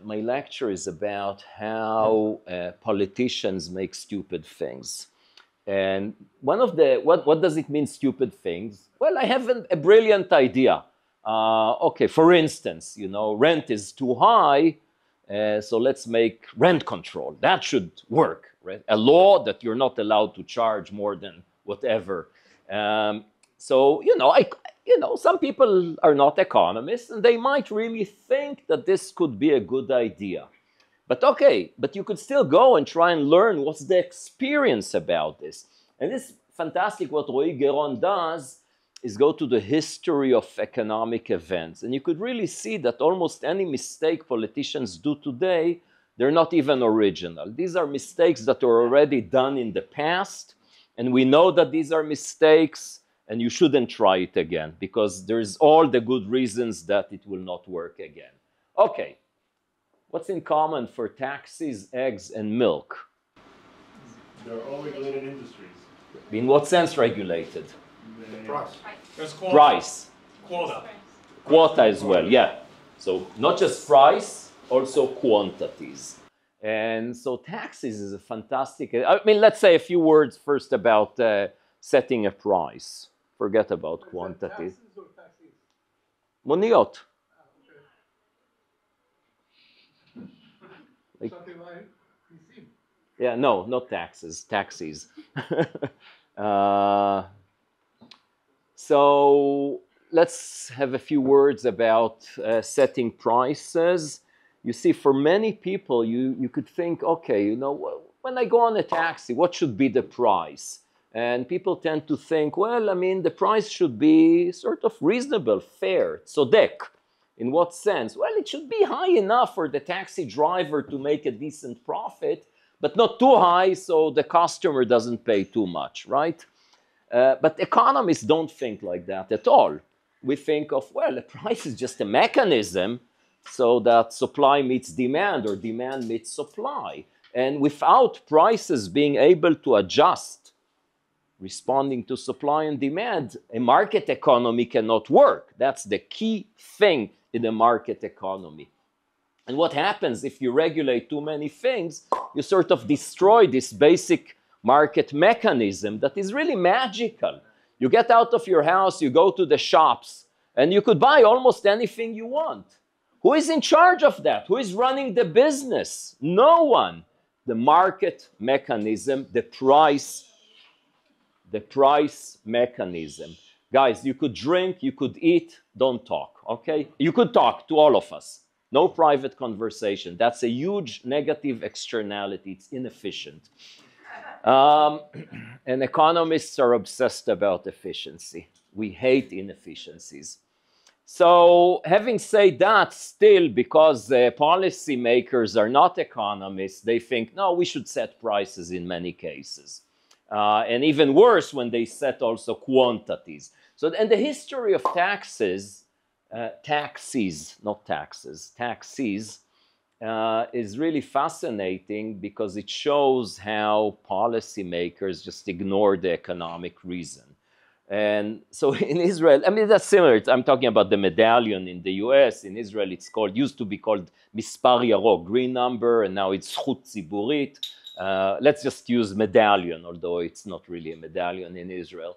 my lecture is about how politicians make stupid things. And one of the, what does it mean, stupid things? Well, I have a brilliant idea. Okay, for instance, you know, rent is too high, so let's make rent control. That should work, right? A law that you're not allowed to charge more than whatever. So, you know, some people are not economists, and they might really think that this could be a good idea. But okay, but you could still go and try and learn what's the experience about this. And this fantastic, what Roy Geron does is go to the history of economic events. And you could really see that almost any mistake politicians do today, they're not even original. These are mistakes that are already done in the past. And we know that these are mistakes, and you shouldn't try it again, because there's all the good reasons that it will not work again. Okay. What's in common for taxis, eggs, and milk? They're all regulated industries. In what sense regulated? Price. Price. Quota. Quota as well, yeah. So not just price, also quantities. And so taxes is a fantastic, I mean, let's say a few words first about setting a price. Forget about quantity. Moniot. Something like PC. Yeah, no, not taxes, taxis. So let's have a few words about setting prices. You see, for many people, you could think, okay, you know, when I go on a taxi, what should be the price? And people tend to think, well, I mean, the price should be sort of reasonable, fair, tzodek. In what sense? Well, it should be high enough for the taxi driver to make a decent profit, but not too high so the customer doesn't pay too much, right? But economists don't think like that at all. We think of, well, the price is just a mechanism so that supply meets demand or demand meets supply. And without prices being able to adjust, responding to supply and demand, a market economy cannot work. That's the key thing in a market economy. And what happens if you regulate too many things, you sort of destroy this basic market mechanism that is really magical. You get out of your house, you go to the shops, and you could buy almost anything you want. Who is in charge of that? Who is running the business? No one. The market mechanism, the price mechanism. Guys, you could drink, you could eat, don't talk, okay? You could talk to all of us. No private conversation. That's a huge negative externality. It's inefficient. And economists are obsessed about efficiency. We hate inefficiencies. So having said that, still, because policymakers are not economists, they think, no, we should set prices in many cases. And even worse when they set also quantities. So, and the history of taxes, taxis, not taxes, taxis, is really fascinating because it shows how policymakers just ignore the economic reason. And so in Israel, I mean, that's similar. I'm talking about the medallion in the US. In Israel, it's called, used to be called Mispar Yarok, green number, and now it's Zchut Ziburit. Let's just use medallion, although it's not really a medallion in Israel.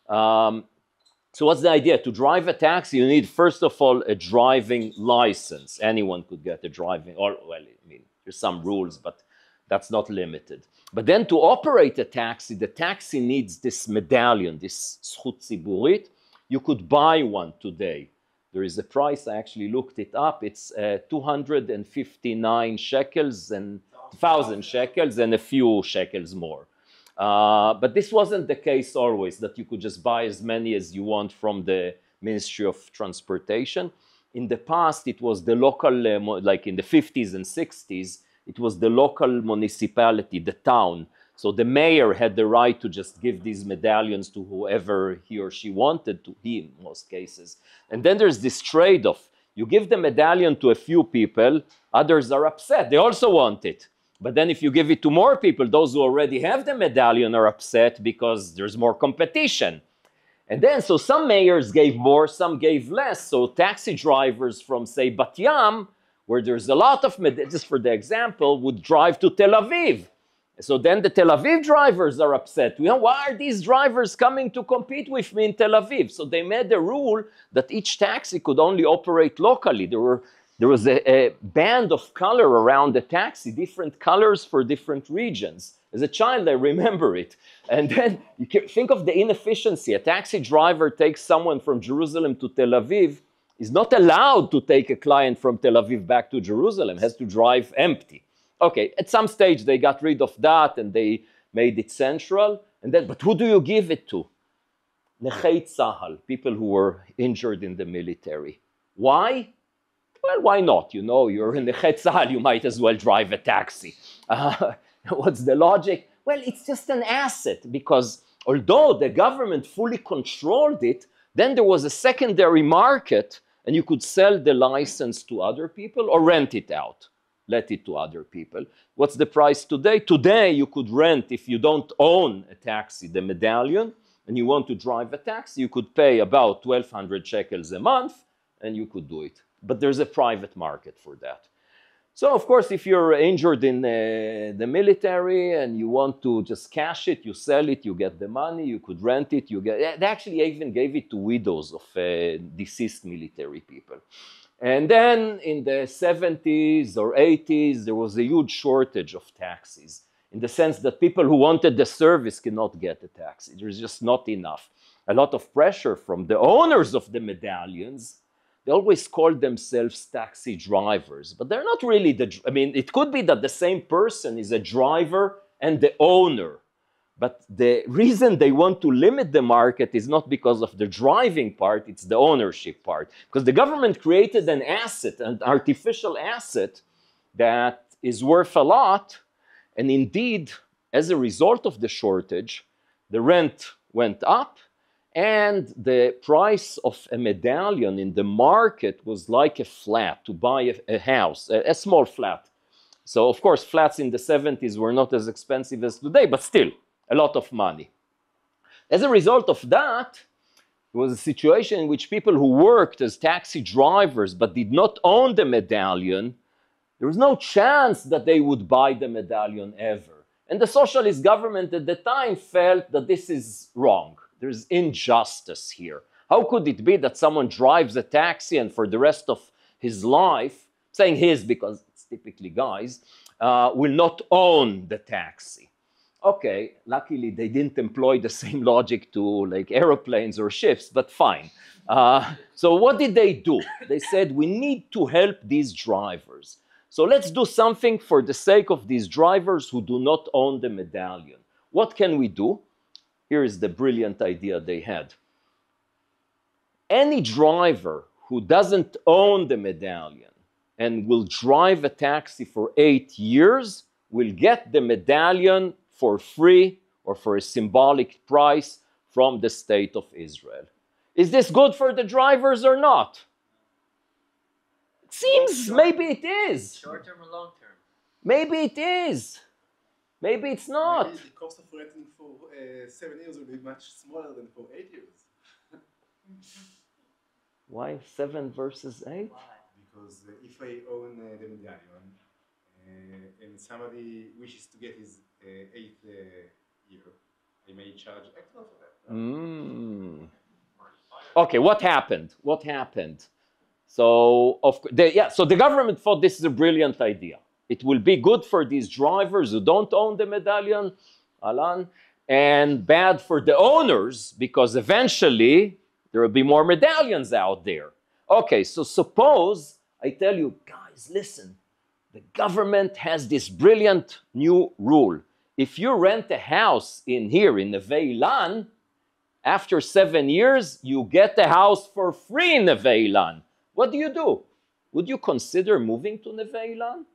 So what's the idea? To drive a taxi, you need, first of all, a driving license. Anyone could get a driving, or, well, I mean, there's some rules, but that's not limited. But then to operate a taxi, the taxi needs this medallion, this Zchut Ziburit. You could buy one today. There is a price, I actually looked it up. It's 259 shekels and 1,000 shekels and a few shekels more. But this wasn't the case always, that you could just buy as many as you want from the Ministry of Transportation. In the past, it was the local, like in the 50s and 60s, it was the local municipality, the town. So the mayor had the right to just give these medallions to whoever he or she wanted to, he in most cases. And then there's this trade-off. You give the medallion to a few people, others are upset, they also want it. But then if you give it to more people, those who already have the medallion are upset because there's more competition. And then, so some mayors gave more, some gave less. So taxi drivers from, say, Bat Yam where there's a lot of, just for the example, would drive to Tel Aviv. So then the Tel Aviv drivers are upset. Why are these drivers coming to compete with me in Tel Aviv? So they made a rule that each taxi could only operate locally. There was a band of color around the taxi, different colors for different regions. As a child, I remember it. And then you can think of the inefficiency. A taxi driver takes someone from Jerusalem to Tel Aviv, is not allowed to take a client from Tel Aviv back to Jerusalem, has to drive empty. Okay, at some stage they got rid of that and they made it central. And then, but who do you give it to? Nechei Tzahal, people who were injured in the military. Why? Well, why not? You're in Nechei Tzahal, you might as well drive a taxi. What's the logic? Well, it's just an asset because although the government fully controlled it, then there was a secondary market and you could sell the license to other people or rent it out. Let it to other people. What's the price today? Today, you could rent, if you don't own a taxi, the medallion, and you want to drive a taxi, you could pay about 1,200 shekels a month, and you could do it. But there's a private market for that. So, of course, if you're injured in the military and you want to just cash it, you sell it, you get the money, you could rent it, they actually even gave it to widows of deceased military people. And then in the 70s or 80s, there was a huge shortage of taxis in the sense that people who wanted the service cannot get a taxi. There's just not enough. A lot of pressure from the owners of the medallions. They always call themselves taxi drivers, but they're not really it could be that the same person is a driver and the owner. But the reason they want to limit the market is not because of the driving part, it's the ownership part. Because the government created an asset, an artificial asset that is worth a lot. And indeed, as a result of the shortage, the rent went up and the price of a medallion in the market was like a flat, to buy a house, a small flat. So, of course, flats in the 70s were not as expensive as today, but still, a lot of money. As a result of that, there was a situation in which people who worked as taxi drivers but did not own the medallion, there was no chance that they would buy the medallion ever. And the socialist government at the time felt that this is wrong. There's injustice here. How could it be that someone drives a taxi and for the rest of his life, saying his because it's typically guys, will not own the taxi? Okay, luckily they didn't employ the same logic to like aeroplanes or ships, but fine. So what did they do? They said, we need to help these drivers. So let's do something for the sake of these drivers who do not own the medallion. What can we do? Here is the brilliant idea they had. Any driver who doesn't own the medallion and will drive a taxi for 8 years will get the medallion for free or for a symbolic price from the state of Israel. Is this good for the drivers or not? It seems maybe it is. Short term or long term? Maybe it is. Maybe it's not. Maybe the cost of renting for 7 years will be much smaller than for 8 years. Why 7 versus 8? Because if I own the medallion and somebody wishes to get his 8th year, I may charge extra for that. Okay, what happened? What happened? So, so the government thought this is a brilliant idea. It will be good for these drivers who don't own the medallion, Alan, and bad for the owners because eventually there will be more medallions out there. Okay, so suppose I tell you, guys, listen, the government has this brilliant new rule. If you rent a house in Neve Ilan, after 7 years, you get the house for free in Neve Ilan. What do? Would you consider moving to Neve Ilan?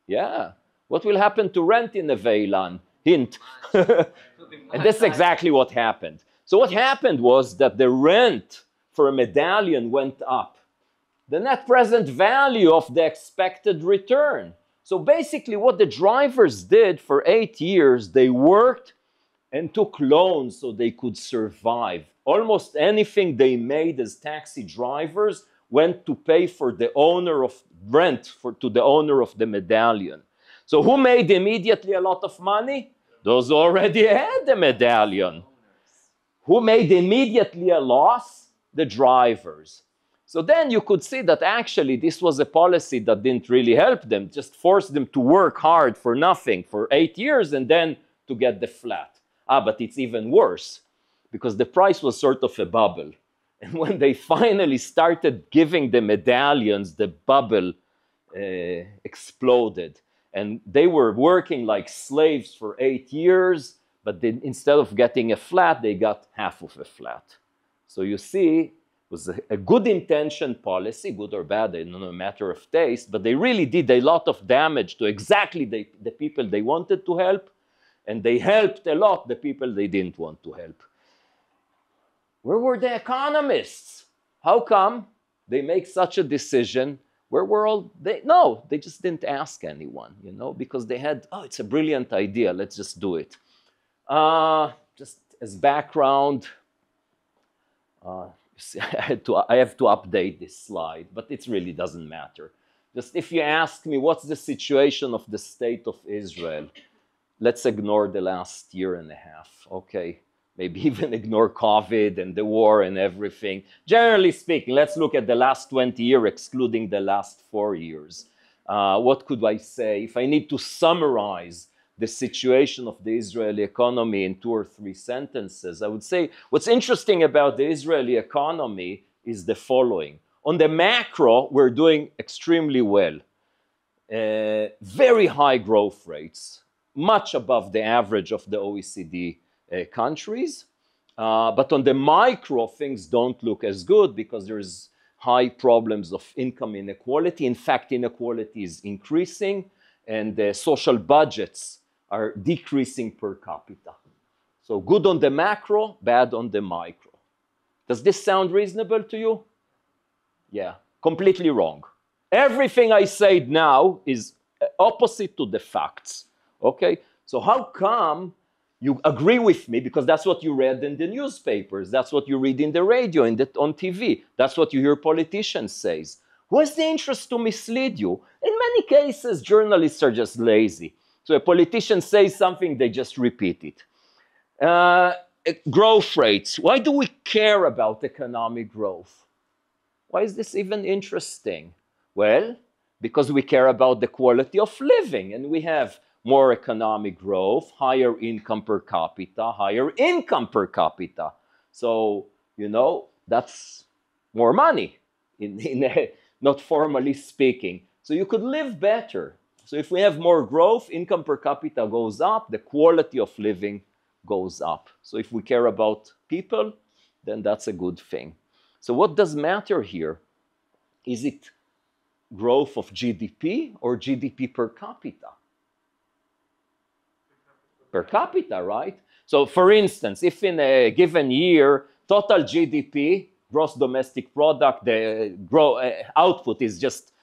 Yeah. What will happen to rent in Neve Ilan? Hint. And that's exactly what happened. So what happened was that the rent for a medallion went up. The net present value of the expected return. So basically what the drivers did for 8 years, they worked and took loans so they could survive. Almost anything they made as taxi drivers went to pay for the owner of rent to the owner of the medallion. So who made immediately a lot of money? Those who already had the medallion. Who made immediately a loss? The drivers. So then you could see that actually this was a policy that didn't really help them, just forced them to work hard for nothing for 8 years and then to get the flat. But it's even worse because the price was sort of a bubble. And when they finally started giving the medallions, the bubble exploded. And they were working like slaves for 8 years, but then instead of getting a flat, they got half of a flat. So you see, it was a good intention policy, good or bad, no matter of taste, but they really did a lot of damage to exactly the people they wanted to help, and they helped a lot the people they didn't want to help. Where were the economists? How come they make such a decision? Where were all they? No, they just didn't ask anyone, you know, because they had, oh, it's a brilliant idea, let's just do it. Just as background, I have to update this slide, but it really doesn't matter. Just if you ask me what's the situation of the state of Israel, let's ignore the last year and a half, okay? Maybe even ignore COVID and the war and everything. Generally speaking, let's look at the last 20 years, excluding the last 4 years. What could I say? If I need to summarize the situation of the Israeli economy in 2 or 3 sentences, I would say what's interesting about the Israeli economy is the following. On the macro, we're doing extremely well. Very high growth rates, much above the average of the OECD countries. But on the micro, things don't look as good because there's high problems of income inequality. In fact, inequality is increasing and the social budgets are decreasing per capita. So good on the macro, bad on the micro. Does this sound reasonable to you? Yeah, completely wrong. Everything I said now is opposite to the facts, okay? So how come you agree with me? Because that's what you read in the newspapers, that's what you read in the radio, on TV, that's what you hear politicians say. Who has the interest to mislead you? In many cases, journalists are just lazy. So a politician says something, they just repeat it. Growth rates. Why do we care about economic growth? Why is this even interesting? Well, because we care about the quality of living, and we have more economic growth, higher income per capita. So, you know, that's more money, not formally speaking. So you could live better. So if we have more growth, income per capita goes up, the quality of living goes up. So if we care about people, then that's a good thing. So what does matter here? Is it growth of GDP or GDP per capita? Per capita, right? So for instance, if in a given year, total GDP, gross domestic product, the output is just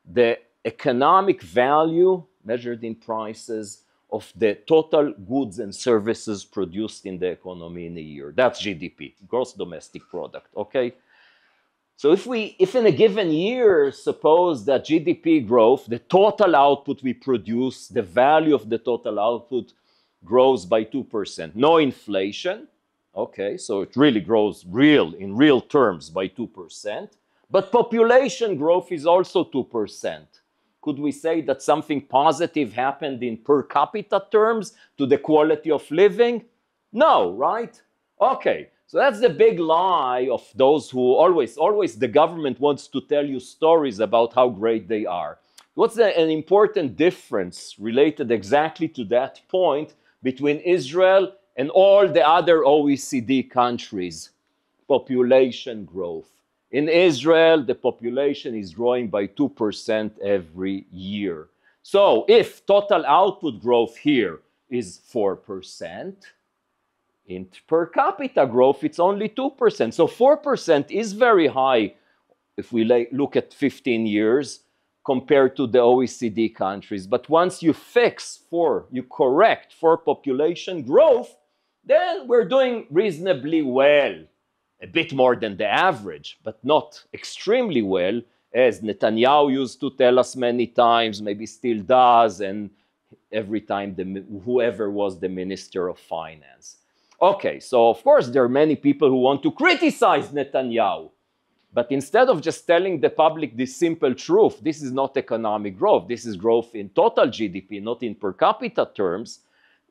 the economic value measured in prices of the total goods and services produced in the economy in a year. That's GDP, gross domestic product, okay? So if in a given year, suppose that GDP growth, the total output we produce, the value of the total output grows by 2%, no inflation, okay, so it really grows in real terms by 2%, but population growth is also 2%. Could we say that something positive happened in per capita terms to the quality of living? No, right? Okay, so that's the big lie of those who always the government wants to tell you stories about how great they are. What's an important difference related exactly to that point between Israel and all the other OECD countries? Population growth. In Israel, the population is growing by 2% every year. So if total output growth here is 4%, in per capita growth, it's only 2%. So 4% is very high if we look at 15 years compared to the OECD countries. But once you correct for population growth, then we're doing reasonably well. a bit more than the average, but not extremely well, as Netanyahu used to tell us many times, maybe still does, and every time whoever was the Minister of Finance. Okay, so of course there are many people who want to criticize Netanyahu, but instead of just telling the public this simple truth, this is not economic growth, this is growth in total GDP, not in per capita terms,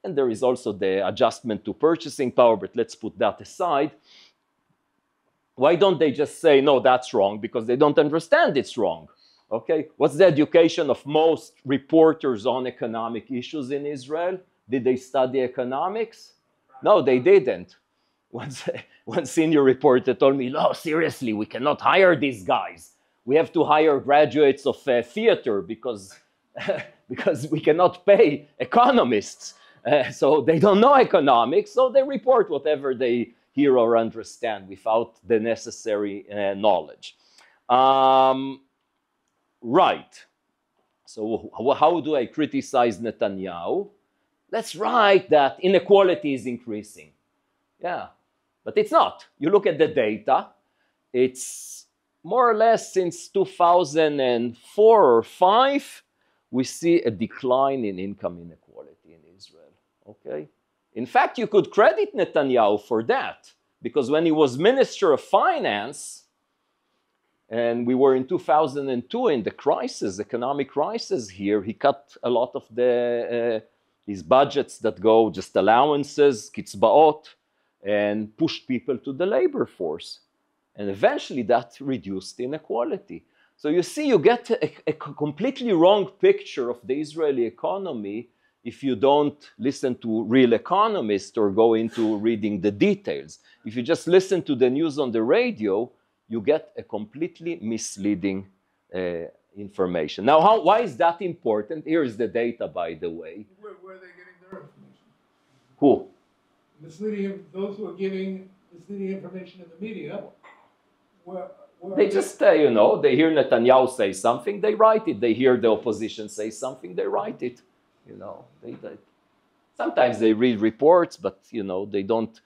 and there is also the adjustment to purchasing power, but let's put that aside. Why don't they just say, no, that's wrong, because they don't understand it's wrong? Okay, what's the education of most reporters on economic issues in Israel? Did they study economics? No, they didn't. One senior reporter told me, no, seriously, we cannot hire these guys. We have to hire graduates of theater because, because we cannot pay economists. So they don't know economics, so they report whatever they hear or understand without the necessary knowledge. Right. So how do I criticize Netanyahu? Let's write that inequality is increasing. Yeah, but it's not. You look at the data, it's more or less since 2004 or 5, we see a decline in income inequality in Israel, okay? In fact, you could credit Netanyahu for that, because when he was Minister of Finance, and we were in 2002 in the crisis, economic crisis here, he cut a lot of these budgets that go just allowances, kitzbaot, and pushed people to the labor force. And eventually that reduced inequality. So you see, you get a completely wrong picture of the Israeli economy if you don't listen to real economists or go into reading the details. If you just listen to the news on the radio, you get a completely misleading information. Now, why is that important? Here is the data, by the way. Where are they getting their information? Who? Those who are giving misleading information in the media, they just, you know, they hear Netanyahu say something, they write it. They hear the opposition say something, they write it. You know, sometimes they read reports, but, you know, they don't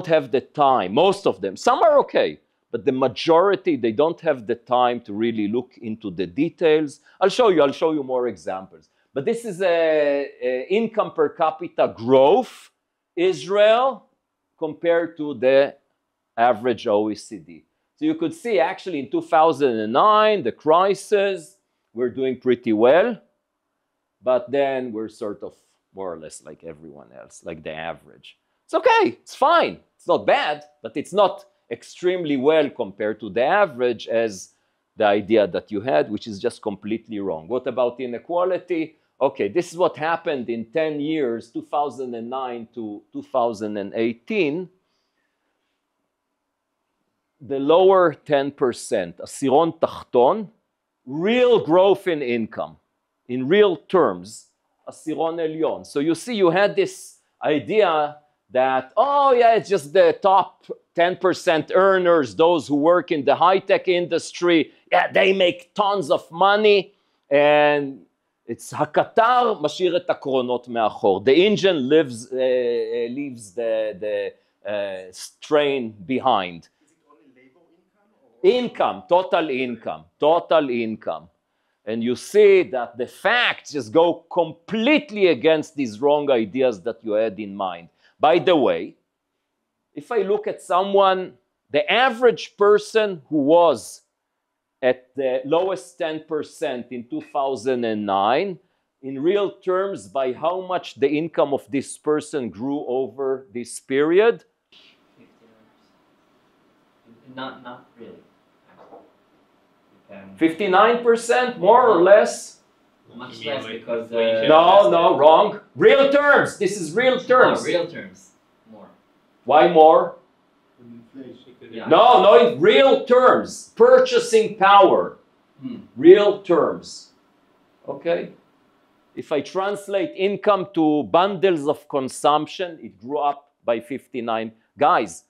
have the time. Most of them. Some are okay. But the majority, they don't have the time to really look into the details. I'll show you more examples. But this is income per capita growth, Israel, compared to the average OECD. So you could see actually in 2009, the crisis, we're doing pretty well. But then we're sort of more or less like everyone else, like the average. It's okay, it's fine. It's not bad, but it's not extremely well compared to the average as the idea that you had, which is just completely wrong. What about inequality? Okay, this is what happened in 10 years, 2009 to 2018. The lower 10%, Asiron Tachton, real growth in income, in real terms, Asiron Elyon. So you see, you had this idea that, oh yeah, it's just the top 10% earners, those who work in the high-tech industry, yeah, they make tons of money, and it's הקטר משאיר את הקרונות מאחור. The engine leaves the train behind. Is it only labor income? Income, total income. And you see that the facts just go completely against these wrong ideas that you had in mind. By the way, if I look at someone, the average person who was at the lowest 10% in 2009, in real terms, by how much the income of this person grew over this period? 59%. Not really. 59%, more or less? Much less because... No, wrong. Real terms. This is real terms. Oh, real terms. More. Why more? Yeah. No, in real terms. Purchasing power. Real terms. Okay? If I translate income to bundles of consumption, it grew up by 59. Guys,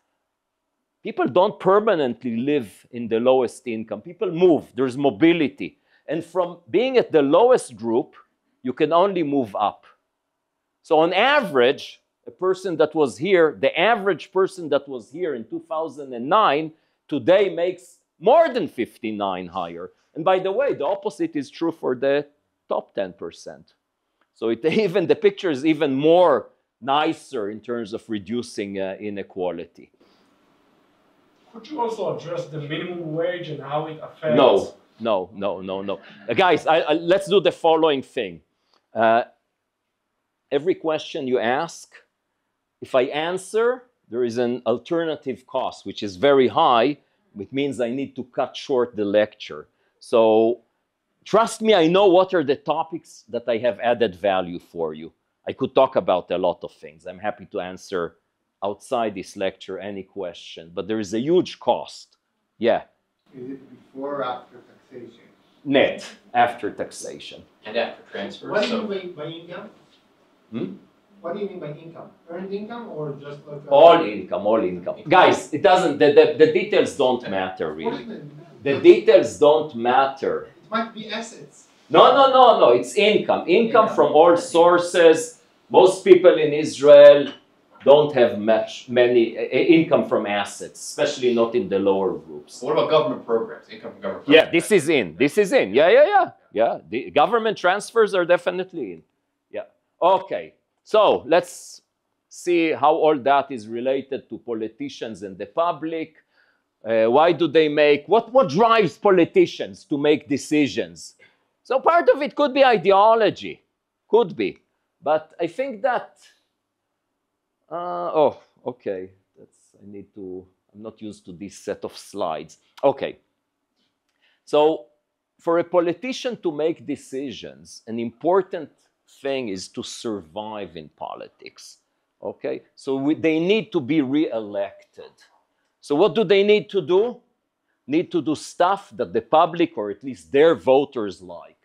people don't permanently live in the lowest income. People move. There's mobility. And from being at the lowest group, you can only move up. So on average, A person that was here, the average person that was here in 2009, today makes more than 59 higher. And by the way, the opposite is true for the top 10%. So even the picture is even more nicer in terms of reducing inequality. Could you also address the minimum wage and how it affects? No. Guys, let's do the following thing. Every question you ask, if I answer, there is an alternative cost, which is very high, which means I need to cut short the lecture. So trust me, I know what are the topics that I have added value for you. I could talk about a lot of things. I'm happy to answer outside this lecture any question, but there is a huge cost. Yeah. Is it before or after taxation? Net, after taxation. And after transfers. What do you mean by income? Hmm? What do you mean by income? Earned income or just like All income. Guys, it doesn't, the details don't matter really. The details don't matter. It might be assets. No, it's income. Income from all sources. Most people in Israel don't have many income from assets, especially not in the lower groups. What about government programs? Income from government programs? Yeah, this is in. Yeah, the government transfers are definitely in. Yeah. Okay. So let's see how all that is related to politicians and the public. Why do they make, what drives politicians to make decisions? So part of it could be ideology, could be. But I think that, okay, I'm not used to this set of slides. Okay, so for a politician to make decisions, an important thing is to survive in politics, okay? So they need to be re-elected. So what do they need to do? Need to do stuff that the public, or at least their voters, like.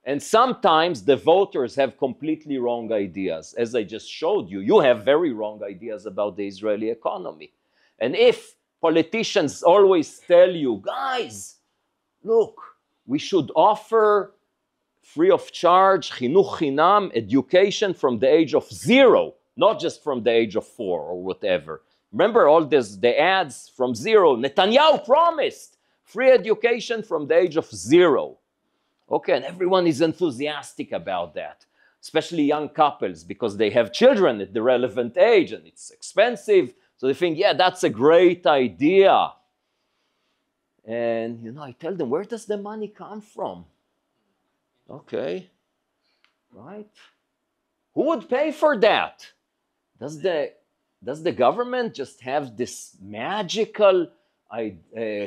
And sometimes the voters have completely wrong ideas. As I just showed you, you have very wrong ideas about the Israeli economy. And if politicians always tell you, guys, look, we should offer free of charge, chinuch chinam, education from the age of 0, not just from the age of 4 or whatever. Remember all the ads from 0. Netanyahu promised free education from the age of 0. Okay, and everyone is enthusiastic about that, especially young couples, because they have children at the relevant age and it's expensive. So they think, yeah, that's a great idea. And, I tell them, where does the money come from? Okay, right? Who would pay for that? Does the government just have this magical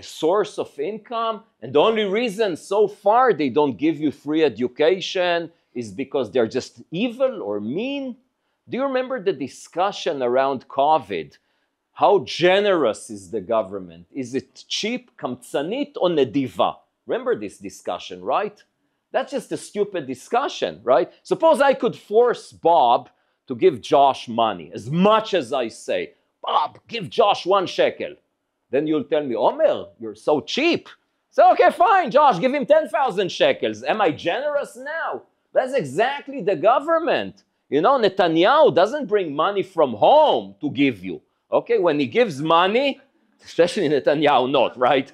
source of income? And the only reason so far they don't give you free education is because they're just evil or mean? Do you remember the discussion around COVID? How generous is the government? Is it cheap, kamtsanit, or nediva? Remember this discussion, right? That's just a stupid discussion, right? Suppose I could force Bob to give Josh money, as much as I say, Bob, give Josh 1 shekel. Then you'll tell me, Omer, you're so cheap. So, okay, fine, Josh, give him 10,000 shekels. Am I generous now? That's exactly the government. Netanyahu doesn't bring money from home to give you. Okay, when he gives money, especially Netanyahu not, right?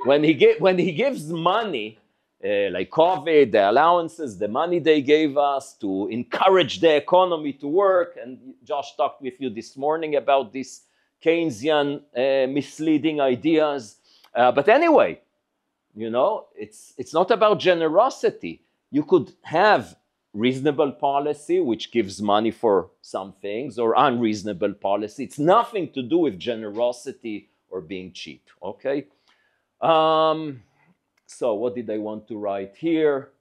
when he gives money, like COVID, the allowances, the money they gave us to encourage the economy to work, and Josh talked with you this morning about these Keynesian misleading ideas. But anyway, it's not about generosity. You could have reasonable policy, which gives money for some things, or unreasonable policy. It's nothing to do with generosity or being cheap, okay? So what did I want to write here?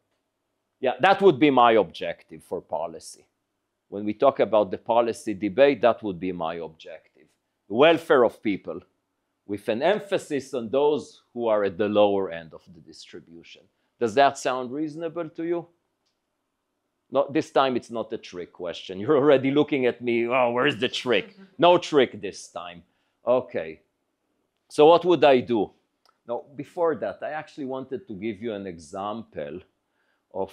Yeah, that would be my objective for policy. When we talk about the policy debate, that would be my objective. The welfare of people, with an emphasis on those who are at the lower end of the distribution. Does that sound reasonable to you? No, this time it's not a trick question. You're already looking at me, oh, where's the trick? No trick this time. Okay, so what would I do? Now, before that, I actually wanted to give you an example of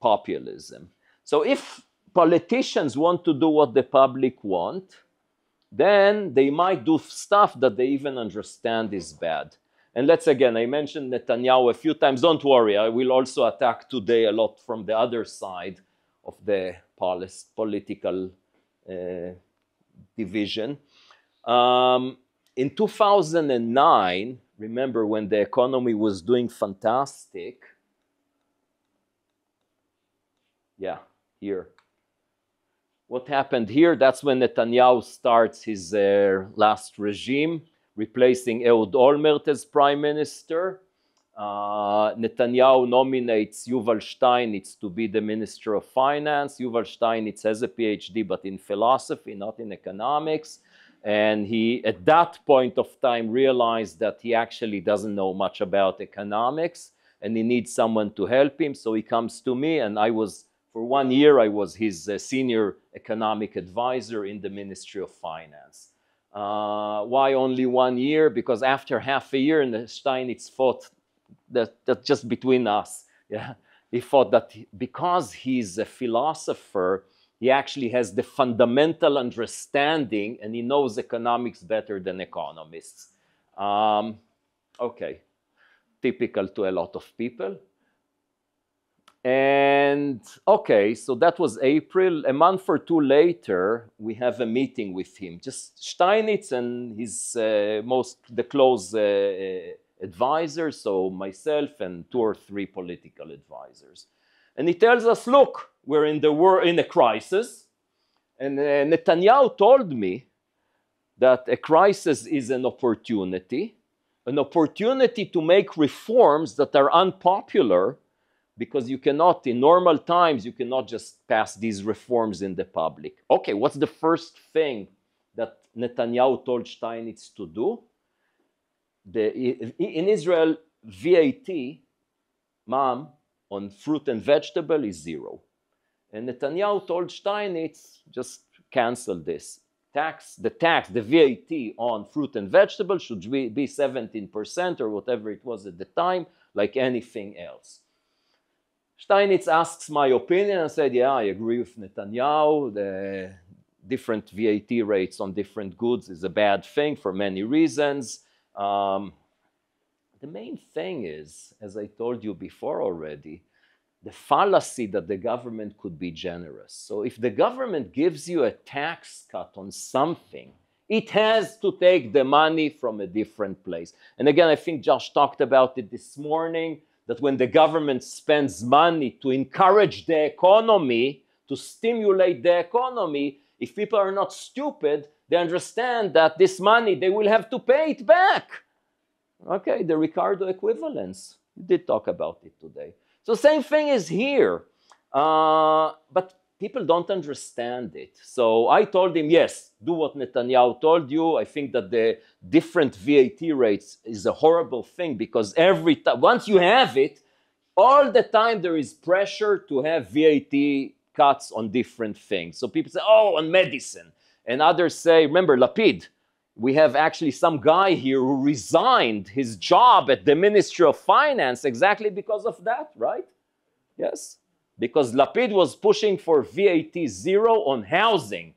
populism. So if politicians want to do what the public want, then they might do stuff that they even understand is bad. And let's again, I mentioned Netanyahu a few times. Don't worry, I will also attack today a lot from the other side of the political division. In 2009, remember when the economy was doing fantastic? Yeah, here. What happened here? That's when Netanyahu starts his last regime, replacing Ehud Olmert as prime minister. Netanyahu nominates Yuval Steinitz to be the minister of finance. Yuval Steinitz has a PhD, but in philosophy, not in economics. And he, at that point of time, realized that he actually doesn't know much about economics, and he needs someone to help him. So he comes to me, and for 1 year, I was his senior economic advisor in the Ministry of Finance. Why only 1 year? Because after half a year, Steinitz thought that just between us, yeah, he thought that because he's a philosopher, he actually has the fundamental understanding and he knows economics better than economists. Okay, typical to a lot of people. And okay, so that was April. A month or two later, we have a meeting with him, just Steinitz and his the close advisors, so myself and 2 or 3 political advisors. And he tells us, look, we're in a crisis. And Netanyahu told me that a crisis is an opportunity to make reforms that are unpopular, because you cannot, in normal times, you cannot just pass these reforms in the public. Okay, what's the first thing that Netanyahu told Steinitz to do? In Israel, VAT, ma'am, on fruit and vegetable is 0. And Netanyahu told Steinitz, just cancel this. The VAT on fruit and vegetable should be 17% or whatever it was at the time, like anything else. Steinitz asks my opinion and said, yeah, I agree with Netanyahu. The different VAT rates on different goods is a bad thing for many reasons. The main thing is, as I told you before already, the fallacy that the government could be generous. So if the government gives you a tax cut on something, it has to take the money from a different place. And again, I think Josh talked about it this morning, that when the government spends money to encourage the economy, to stimulate the economy, if people are not stupid, they understand that this money, they will have to pay it back. Okay, the Ricardo equivalence. We did talk about it today. So same thing is here. But people don't understand it. So I told him, yes, do what Netanyahu told you. I think that the different VAT rates is a horrible thing, because every time, once you have it, all the time there is pressure to have VAT cuts on different things. So people say, oh, on medicine. And others say, remember, Lapid, we have actually some guy here who resigned his job at the Ministry of Finance exactly because of that, right? Yes. Because Lapid was pushing for VAT 0 on housing.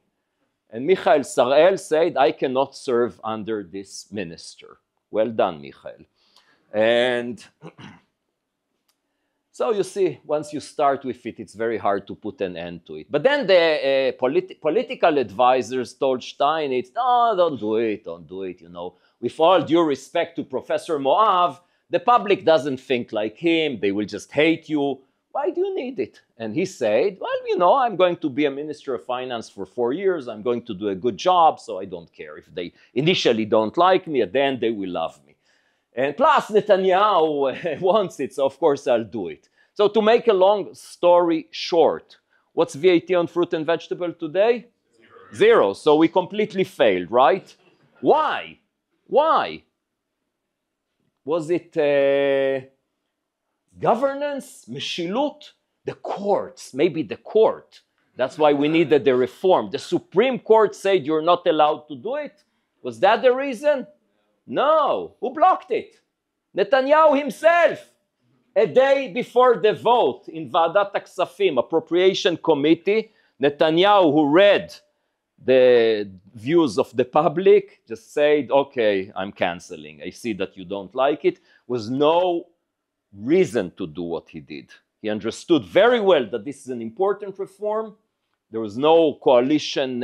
And Michael Sarel said, I cannot serve under this minister. Well done, Michael. And so you see, once you start with it, it's very hard to put an end to it. But then the political advisors told Steinitz, no, don't do it, you know. With all due respect to Professor Moav, the public doesn't think like him, they will just hate you. Why do you need it? And he said, well, you know, I'm going to be a minister of finance for 4 years. I'm going to do a good job, so I don't care. If they initially don't like me, at the end they will love me. And plus, Netanyahu wants it, so of course I'll do it. So to make a long story short, what's VAT on fruit and vegetable today? 0. So we completely failed, right? Why? Why? Was it governance, meshilut, the courts, maybe the court. That's why we needed the reform. The Supreme Court said you're not allowed to do it. Was that the reason? No. Who blocked it? Netanyahu himself. A day before the vote in Vadat HaKsafim, Appropriation Committee, Netanyahu, who read the views of the public, just said, okay, I'm canceling. I see that you don't like it. Was no reason to do what he did. He understood very well that this is an important reform. There was no coalition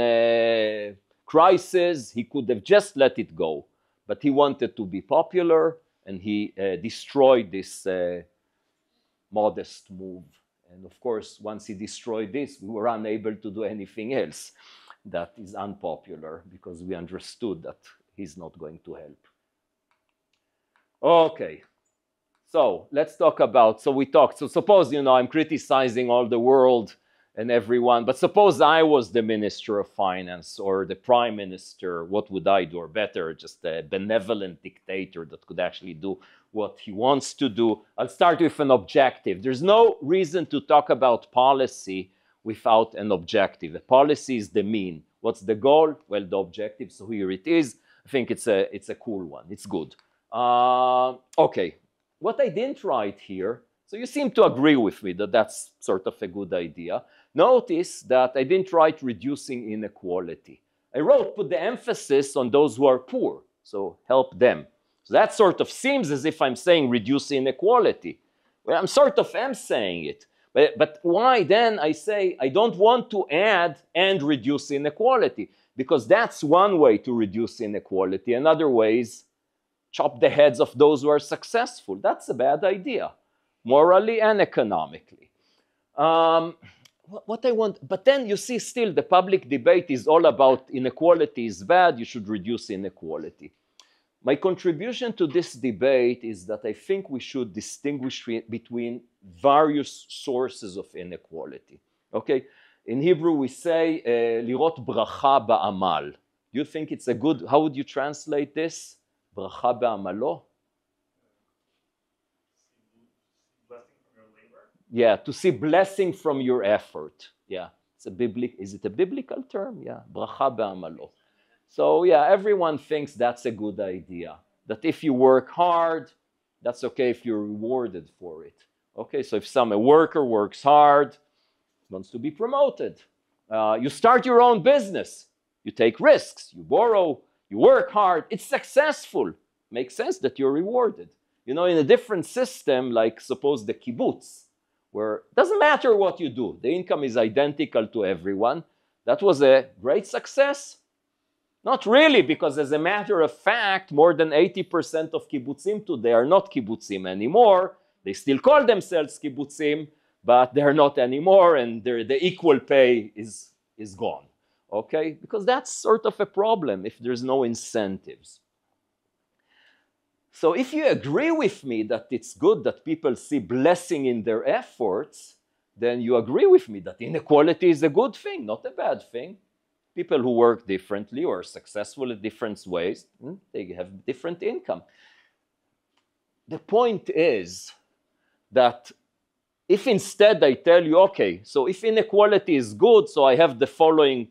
crisis. He could have just let it go. But he wanted to be popular, and he destroyed this modest move. And of course, once he destroyed this, we were unable to do anything else that is unpopular, because we understood that he's not going to help. Okay, so let's talk about, so suppose, I'm criticizing all the world and everyone, but suppose I was the Minister of Finance or the Prime Minister, what would I do? Or better, just a benevolent dictator that could actually do what he wants to do. I'll start with an objective. There's no reason to talk about policy without an objective. A policy is the mean. What's the goal? Well, the objective, so here it is. I think it's a cool one. It's good. Okay, what I didn't write here, so you seem to agree with me that that's sort of a good idea. Notice that I didn't write reducing inequality. I wrote put the emphasis on those who are poor, so help them. So that sort of seems as if I'm saying reduce inequality. Well, I'm sort of am saying it. But why then I say I don't want to add and reduce inequality? Because that's one way to reduce inequality. Another way is chop the heads of those who are successful. That's a bad idea, morally and economically. What I want, but then you see still the public debate is all about inequality is bad, you should reduce inequality. My contribution to this debate is that I think we should distinguish between various sources of inequality. Okay, in Hebrew we say lirot bracha ba'amal. Do you think it's a good, how would you translate this? Bracha ba'amalo? Yeah, to see blessing from your effort. Yeah, it's a biblical, is it a biblical term? Yeah, bracha ba'amalo. So yeah, everyone thinks that's a good idea. That if you work hard, that's okay if you're rewarded for it. Okay, so if a worker works hard, wants to be promoted. You start your own business. You take risks, you borrow, you work hard, it's successful. Makes sense that you're rewarded. In a different system, like suppose the kibbutz, where it doesn't matter what you do, the income is identical to everyone. That was a great success. Not really, because as a matter of fact, more than 80% of kibbutzim today are not kibbutzim anymore. They still call themselves kibbutzim, but they're not anymore, and the equal pay is gone. Okay? Because that's sort of a problem if there's no incentives. So if you agree with me that it's good that people see blessing in their efforts, then you agree with me that inequality is a good thing, not a bad thing. People who work differently or are successful in different ways, they have different income. The point is that if instead I tell you, okay, so if inequality is good, so I have the following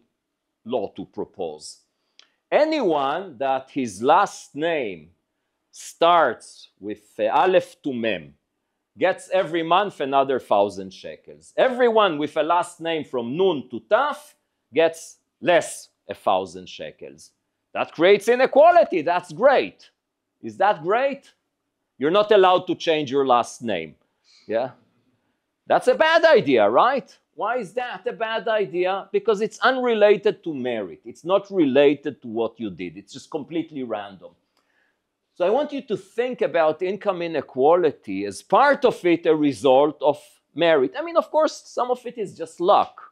law to propose. Anyone that his last name starts with Aleph to Mem gets every month another 1,000 shekels. Everyone with a last name from Nun to Taf gets less 1,000 shekels. That creates inequality. That's great. Is that great? You're not allowed to change your last name. Yeah? That's a bad idea, right? Why is that a bad idea? Because it's unrelated to merit. It's not related to what you did. It's just completely random. So I want you to think about income inequality as part of it a result of merit. I mean, of course, some of it is just luck.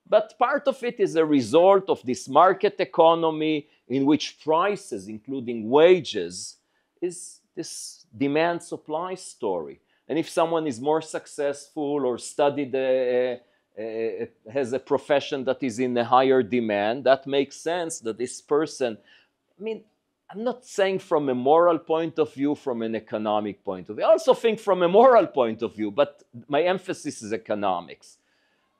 But part of it is a result of this market economy in which prices, including wages, is this demand-supply story. And if someone is more successful or studied, has a profession that is in a higher demand, that makes sense that this person, I mean, I'm not saying from a moral point of view, from an economic point of view. I also think from a moral point of view, but my emphasis is economics.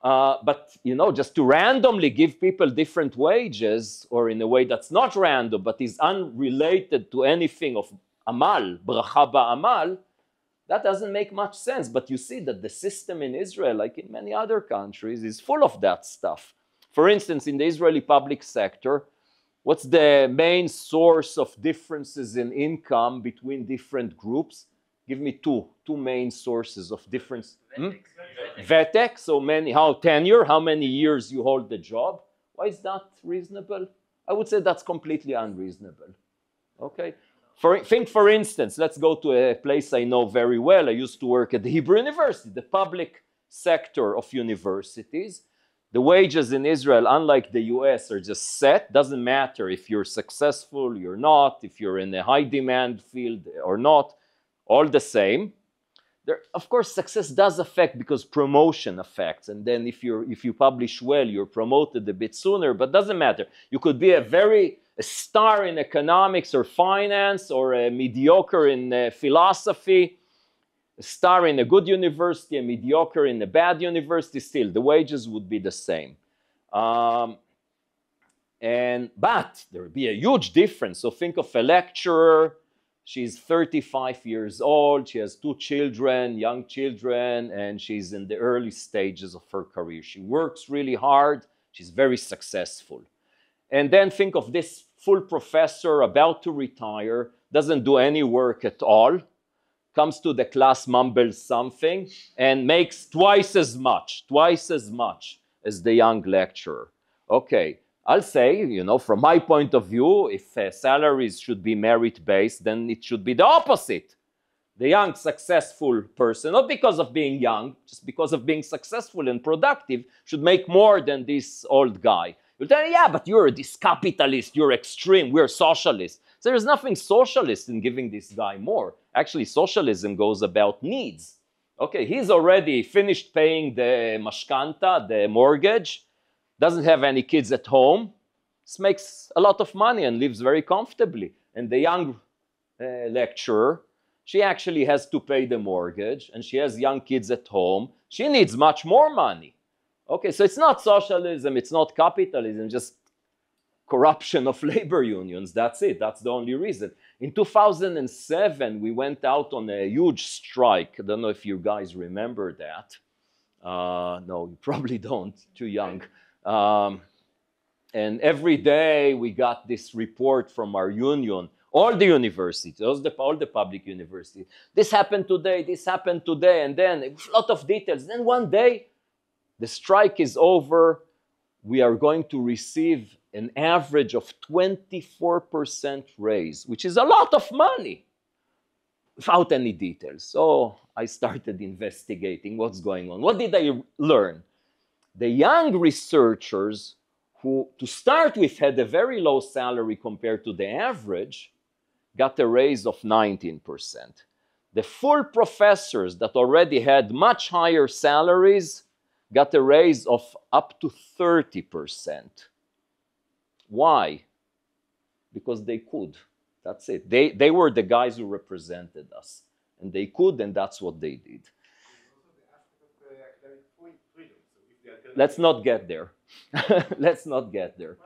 But, just to randomly give people different wages, or in a way that's not random, but is unrelated to anything of amal, bracha ba'amal, That doesn't make much sense, but you see that the system in Israel, like in many other countries, is full of that stuff. For instance, in the Israeli public sector, what's the main source of differences in income between different groups? Give me two main sources of difference. Vetek, so tenure, how many years you hold the job. Why is that reasonable? I would say that's completely unreasonable. Okay? Think, for instance, let's go to a place I know very well. I used to work at the Hebrew University, the public sector of universities. The wages in Israel, unlike the US, are just set. Doesn't matter if you're successful, you're not, if you're in a high demand field or not, all the same. There, of course, success does affect because promotion affects. And then if you publish well, you're promoted a bit sooner, but doesn't matter. You could be a star in economics or finance, or a mediocre in philosophy, a star in a good university, a mediocre in a bad university. Still, the wages would be the same. But there would be a huge difference. So think of a lecturer. She's 35 years old. She has 2 children, young children, and she's in the early stages of her career. She works really hard. She's very successful. And then think of this full professor about to retire, doesn't do any work at all, comes to the class, mumbles something, and makes twice as much as the young lecturer. Okay, I'll say, from my point of view, if salaries should be merit-based, then it should be the opposite. The young, successful person, not because of being young, just because of being successful and productive, should make more than this old guy. You'll tell me, yeah, but you're this capitalist, you're extreme, we're socialists. So there's nothing socialist in giving this guy more. Actually, socialism goes about needs. Okay, he's already finished paying the mashkanta, the mortgage, doesn't have any kids at home, makes a lot of money and lives very comfortably. And the young lecturer, she actually has to pay the mortgage, and she has young kids at home. She needs much more money. Okay, so it's not socialism, it's not capitalism, just corruption of labor unions. That's it. That's the only reason. In 2007, we went out on a huge strike. I don't know if you guys remember that. No, you probably don't. Too young. And every day we got this report from our union, all the universities, all the public universities. This happened today, and then a lot of details. Then one day, the strike is over. We are going to receive an average of 24% raise, which is a lot of money, without any details. So I started investigating what's going on. What did I learn? The young researchers who, to start with, had a very low salary compared to the average, got a raise of 19%. The full professors that already had much higher salaries got a raise of up to 30%. Why? Because they could. That's it. They were the guys who represented us. And they could, and that's what they did. Let's not get there. Let's not get there.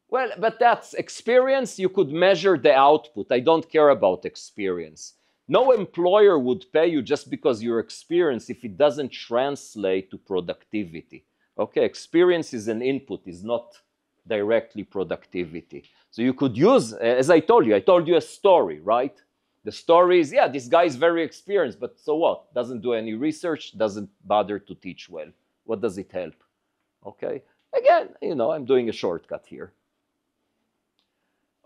Well, but that's experience. You could measure the output. I don't care about experience. No employer would pay you just because you're experienced if it doesn't translate to productivity. Okay, experience is an input, is not directly productivity. So you could use, as I told you a story, right? The story is, yeah, this guy is very experienced, but so what? Doesn't do any research, doesn't bother to teach well. What does it help? Okay, again, I'm doing a shortcut here.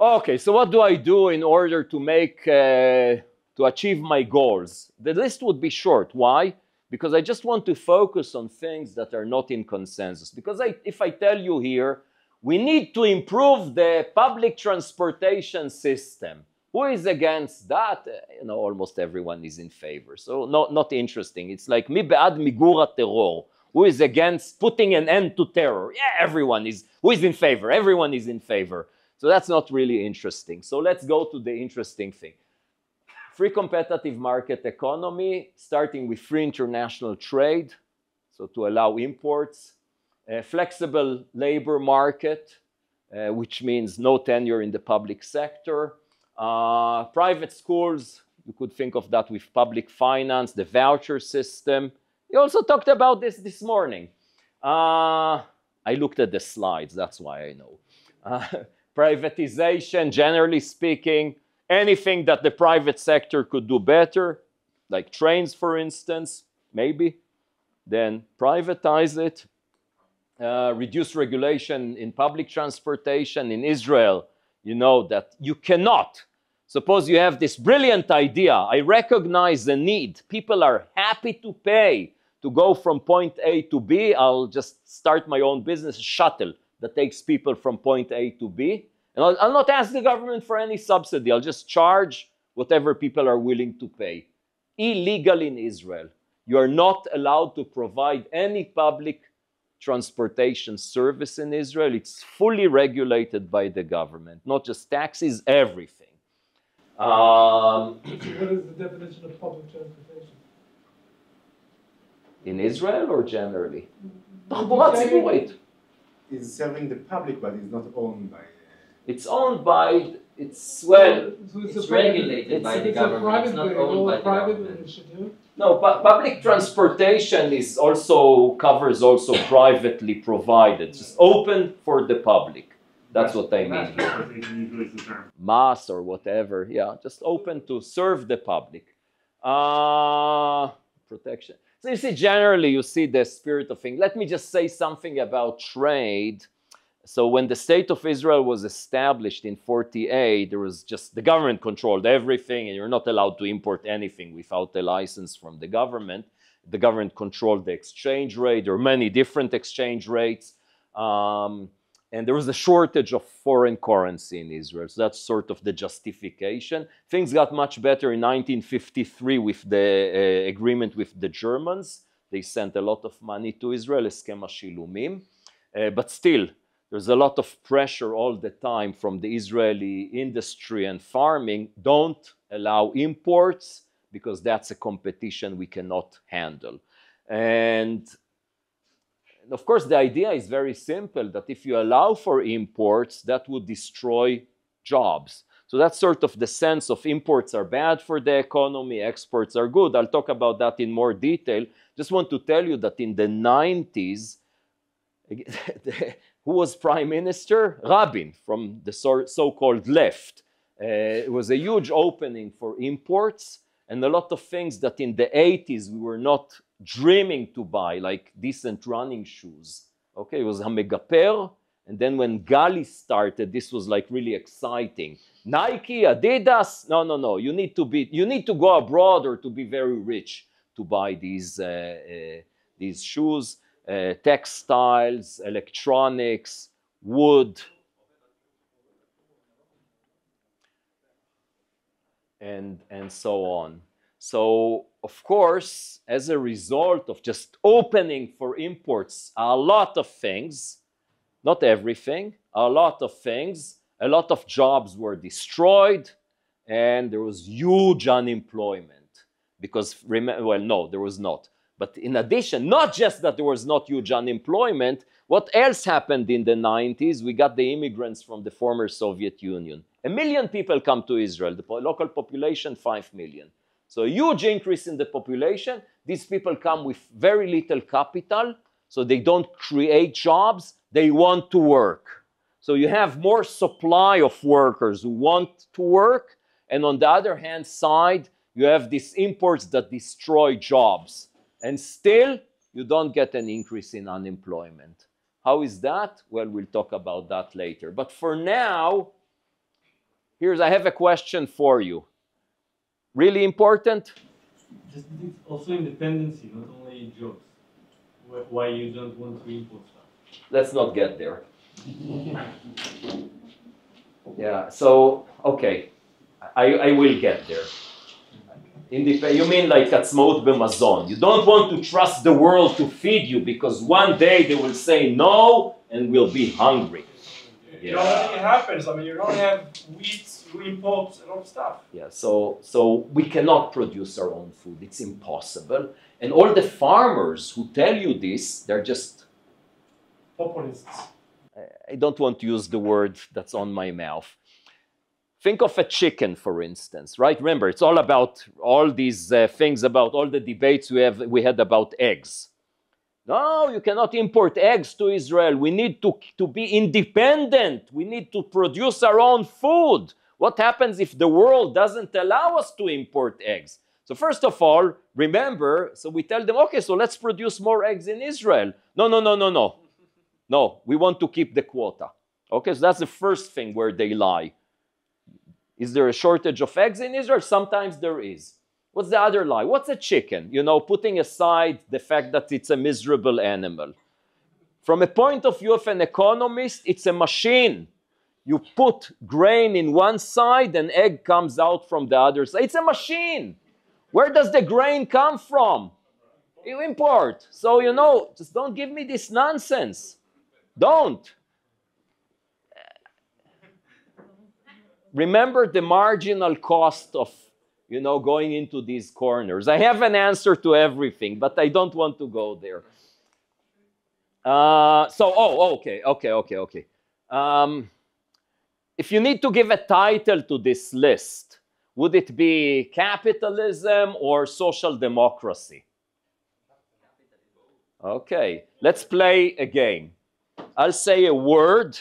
Okay, so what do I do in order to make, to achieve my goals? The list would be short. Why? Because I just want to focus on things that are not in consensus. Because if I tell you here, we need to improve the public transportation system. Who is against that? Almost everyone is in favor. So not interesting. It's like, mi be'ad migur terror. Who is against putting an end to terror? Yeah, everyone is. Who is in favor? Everyone is in favor. So that's not really interesting. So let's go to the interesting thing. Free competitive market economy, starting with free international trade, so to allow imports. Flexible labor market, which means no tenure in the public sector. Private schools, you could think of that with public finance, the voucher system. We also talked about this morning. I looked at the slides, that's why I know. Privatization, generally speaking, anything that the private sector could do better, like trains, for instance, maybe, then privatize it. Reduce regulation in public transportation. In Israel, you know that you cannot. Suppose you have this brilliant idea. I recognize the need. People are happy to pay to go from point A to B. I'll just start my own business, a shuttle that takes people from point A to B. And I'll not ask the government for any subsidy. I'll just charge whatever people are willing to pay. Illegal in Israel. You are not allowed to provide any public transportation service in Israel. It's fully regulated by the government, not just taxis, everything. What is the definition of public transportation? In Israel or generally? תחבורה ציבורית. Is serving the public, but is not owned by. It's owned by, it's, well, It's regulated by the government, it's not owned by the government. Initiative. no, public transportation is also, covers also privately provided. It's open for the public. That's what I mean. Transportation usually is the term. Mass or whatever, yeah, just open to serve the public. Protection. So you see, generally, you see the spirit of things. Let me just say something about trade. So when the state of Israel was established in 1948, there was just, the government controlled everything, and you're not allowed to import anything without a license from the government. The government controlled the exchange rate. There were many different exchange rates. And there was a shortage of foreign currency in Israel. So that's sort of the justification. Things got much better in 1953 with the agreement with the Germans. They sent a lot of money to Israel, הסכם השילומים. But still, there's a lot of pressure all the time from the Israeli industry and farming. Don't allow imports because that's a competition we cannot handle. And of course, the idea is very simple, that if you allow for imports, that would destroy jobs. So that's sort of the sense of imports are bad for the economy, exports are good. I'll talk about that in more detail. Just want to tell you that in the 90s, who was prime minister? Rabin, from the so-called left. It was a huge opening for imports, and a lot of things that in the 80s we were not dreaming to buy, like decent running shoes. Okay, it was Hamegaper, and then when Gali started, this was like really exciting. Nike, Adidas, no. You need to go abroad or to be very rich to buy these shoes. Textiles, electronics, wood, and so on. So, of course, as a result of just opening for imports, a lot of things, not everything, a lot of things, a lot of jobs were destroyed, and there was huge unemployment. Because, well, no, there was not. But in addition, not just that there was not huge unemployment, what else happened in the 90s? We got the immigrants from the former Soviet Union. 1 million people come to Israel, the local population 5 million. So a huge increase in the population. These people come with very little capital, so they don't create jobs, they want to work. So you have more supply of workers who want to work, and on the other hand side, you have these imports that destroy jobs. And still, you don't get an increase in unemployment. How is that? Well, we'll talk about that later. But for now, I have a question for you. Really important? Just it's also independency, not only jobs. Why you don't want to import stuff? Let's not get there. Yeah, so, okay. I will get there. You mean like עצמאות במזון. You don't want to trust the world to feed you because one day they will say no and we'll be hungry. It already happens. I mean, you don't have wheat, you import a lot of stuff. Yeah, so we cannot produce our own food. It's impossible. And all the farmers who tell you this, they're just... Populists. I don't want to use the word that's on my mouth. Think of a chicken, for instance, right? Remember, it's all about all these things about all the debates we had about eggs. No, you cannot import eggs to Israel. We need to be independent. We need to produce our own food. What happens if the world doesn't allow us to import eggs? So first of all, remember, so we tell them, okay, so let's produce more eggs in Israel. No, no, no, no, no. No, we want to keep the quota. Okay, so that's the first thing where they lie. Is there a shortage of eggs in Israel? Sometimes there is. What's the other lie? What's a chicken? You know, putting aside the fact that it's a miserable animal. From a point of view of an economist, it's a machine. You put grain in one side, an egg comes out from the other side. It's a machine. Where does the grain come from? You import. So, you know, just don't give me this nonsense. Don't. Remember the marginal cost of, you know, going into these corners. I have an answer to everything, but I don't want to go there. Okay. If you need to give a title to this list, would it be capitalism or social democracy? Okay, let's play a game. I'll say a word,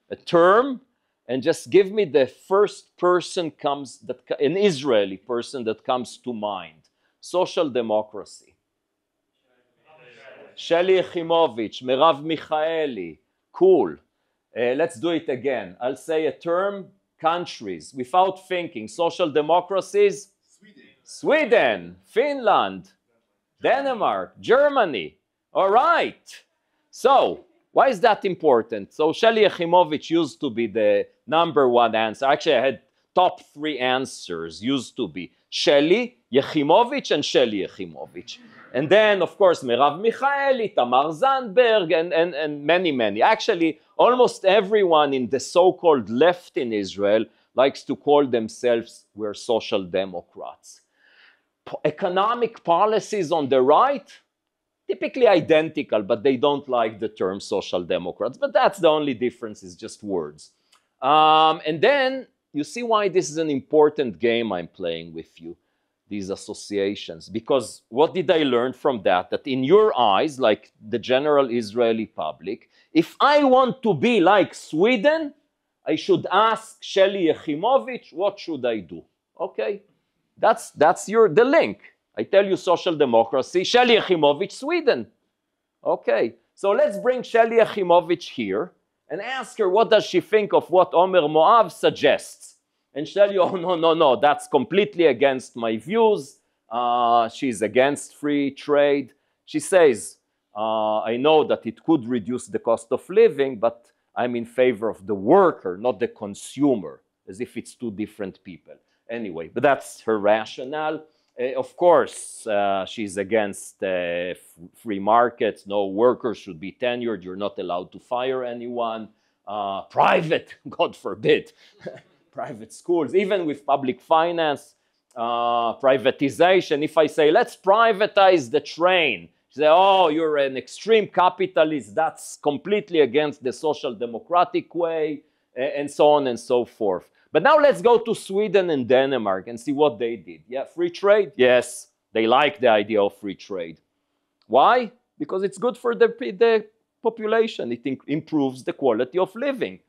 a term, and just give me the first person an Israeli person that comes to mind. Social democracy. Sheli Yachimovic, Merav Michaeli. Cool. Let's do it again. I'll say a term, countries, without thinking. Social democracies. Sweden, Finland, Denmark, Germany. All right. So, why is that important? So Sheli Yachimovic used to be the #1 answer. Actually, I had top 3 answers used to be Sheli Yachimovic and Sheli Yachimovic. And then, of course, Merav Michaeli, Tamar Zandberg, and many. Actually, almost everyone in the so-called left in Israel likes to call themselves we're social democrats. Economic policies on the right, typically identical, but they don't like the term social democrats. But that's the only difference, is just words. And then you see why this is an important game I'm playing with you, these associations. Because what did I learn from that? That in your eyes, like the general Israeli public, if I want to be like Sweden, I should ask Sheli Yachimovic, what should I do? Okay, that's the link. I tell you social democracy, Sheli Yachimovic, Sweden. Okay, so let's bring Sheli Yachimovic here and ask her what does she think of what Omer Moav suggests. And Sheli, oh no, that's completely against my views. She's against free trade. She says, I know that it could reduce the cost of living, but I'm in favor of the worker, not the consumer, as if it's two different people. Anyway, but that's her rationale. Of course, she's against free markets. No workers should be tenured. You're not allowed to fire anyone. Private, God forbid, private schools, even with public finance, privatization. If I say, let's privatize the train, she say, oh, you're an extreme capitalist. That's completely against the social democratic way, and so on and so forth. But now let's go to Sweden and Denmark and see what they did. Yeah, free trade? Yes, they like the idea of free trade. Why? Because it's good for the population. It improves the quality of living.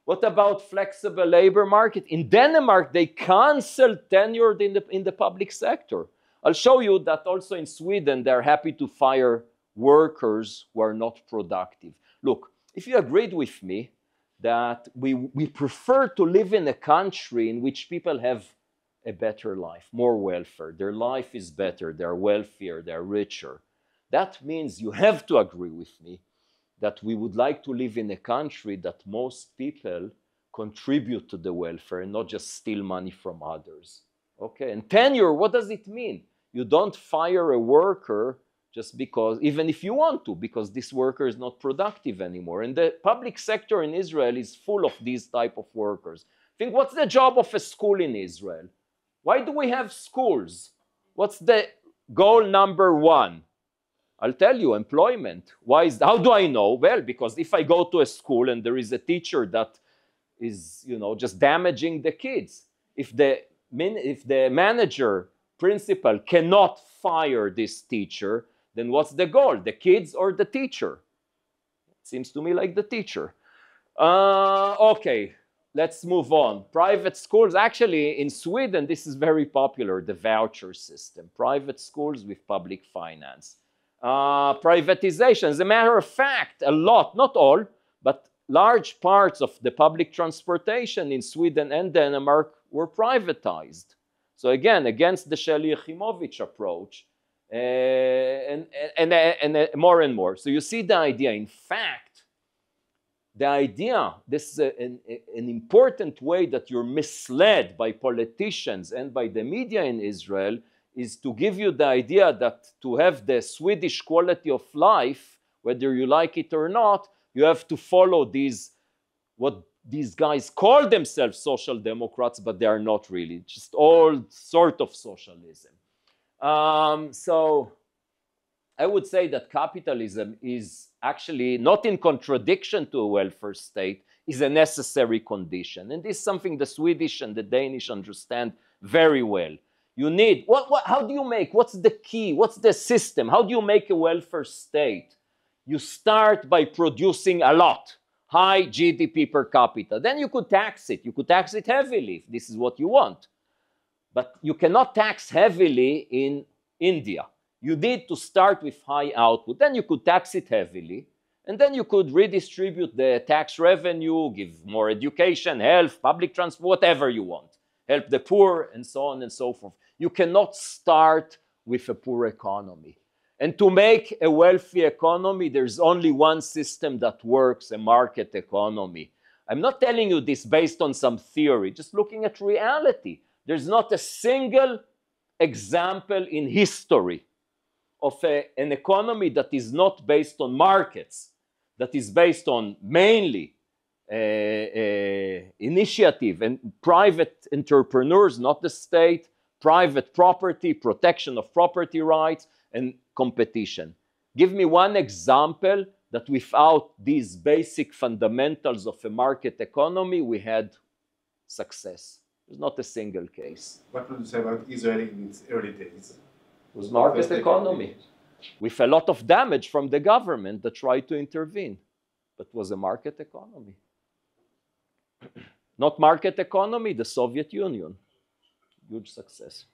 What about flexible labor market? In Denmark, they canceled tenure in the public sector. I'll show you that also in Sweden, they're happy to fire workers who are not productive. Look, if you agreed with me, that we prefer to live in a country in which people have a better life, more welfare. Their life is better, they're wealthier, they're richer. That means you have to agree with me that we would like to live in a country that most people contribute to the welfare and not just steal money from others. Okay, and tenure, what does it mean? You don't fire a worker just because, even if you want to, because this worker is not productive anymore. And the public sector in Israel is full of these type of workers. Think, what's the job of a school in Israel? Why do we have schools? What's the goal #1? I'll tell you, employment. How do I know? Well, because if I go to a school and there is a teacher that is, you know, just damaging the kids. If the manager, principal cannot fire this teacher, then what's the goal? The kids or the teacher? It seems to me like the teacher. Okay, let's move on. Private schools, actually in Sweden, this is very popular, the voucher system. Private schools with public finance. Privatization, as a matter of fact, a lot, not all, but large parts of the public transportation in Sweden and Denmark were privatized. So again, against the Shelley Yachimowicz approach, and more and more. So you see the idea. In fact, the idea, this is an important way that you're misled by politicians and by the media in Israel, is to give you the idea that to have the Swedish quality of life, whether you like it or not, you have to follow these, what these guys call themselves social democrats, but they are not really, just all sort of socialism. So I would say that capitalism is actually not in contradiction to a welfare state, is a necessary condition. And this is something the Swedish and the Danish understand very well. You need, how do you make, what's the key, what's the system? How do you make a welfare state? You start by producing a lot, high GDP per capita. Then you could tax it. You could tax it heavily if this is what you want. But you cannot tax heavily in India. You need to start with high output. Then you could tax it heavily. And then you could redistribute the tax revenue, give more education, health, public transport, whatever you want. Help the poor, and so on and so forth. You cannot start with a poor economy. And to make a wealthy economy, there's only one system that works, a market economy. I'm not telling you this based on some theory, just looking at reality. There's not a single example in history of an economy that is not based on markets, that is based on mainly initiative and private entrepreneurs, not the state, private property, protection of property rights, and competition. Give me one example that without these basic fundamentals of a market economy, we had success. There's not a single case. What would you say about Israel in its early days? It was market economy, with a lot of damage from the government that tried to intervene, but was a market economy. Not market economy, the Soviet Union. Huge success.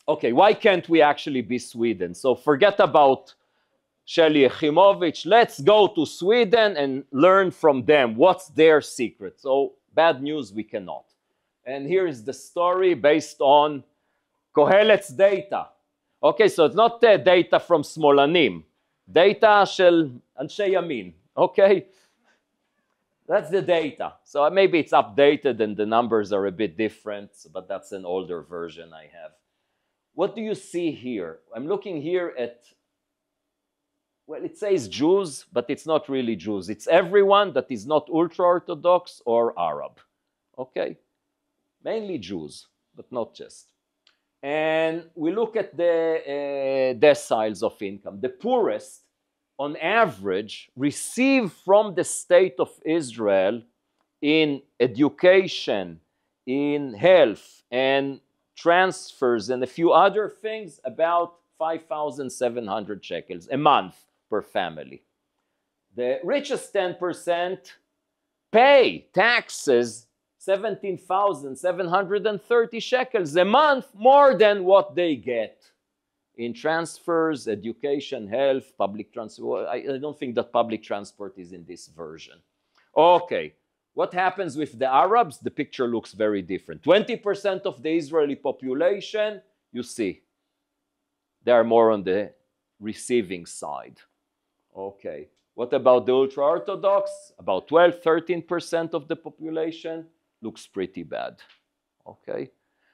Okay, why can't we actually be Sweden? So forget about Shelley Yachimowicz. Let's go to Sweden and learn from them. What's their secret? So bad news, we cannot. And here is the story based on Kohelet's data. Okay, so it's not data from Smolanim. Data shel Anshe Yamin. Okay? That's the data. So maybe it's updated and the numbers are a bit different, but that's an older version I have. What do you see here? I'm looking here at, well, it says Jews, but it's not really Jews. It's everyone that is not ultra-Orthodox or Arab. Okay? Mainly Jews, but not just. And we look at the deciles of income. The poorest, on average, receive from the state of Israel in education, in health, and transfers, and a few other things, about 5,700 shekels a month per family. The richest 10% pay taxes 17,730 shekels a month, more than what they get in transfers, education, health, public transport. I don't think that public transport is in this version. Okay, what happens with the Arabs? The picture looks very different. 20% of the Israeli population, you see, they are more on the receiving side. Okay, what about the ultra-Orthodox? About 12, 13% of the population. Looks pretty bad. Okay,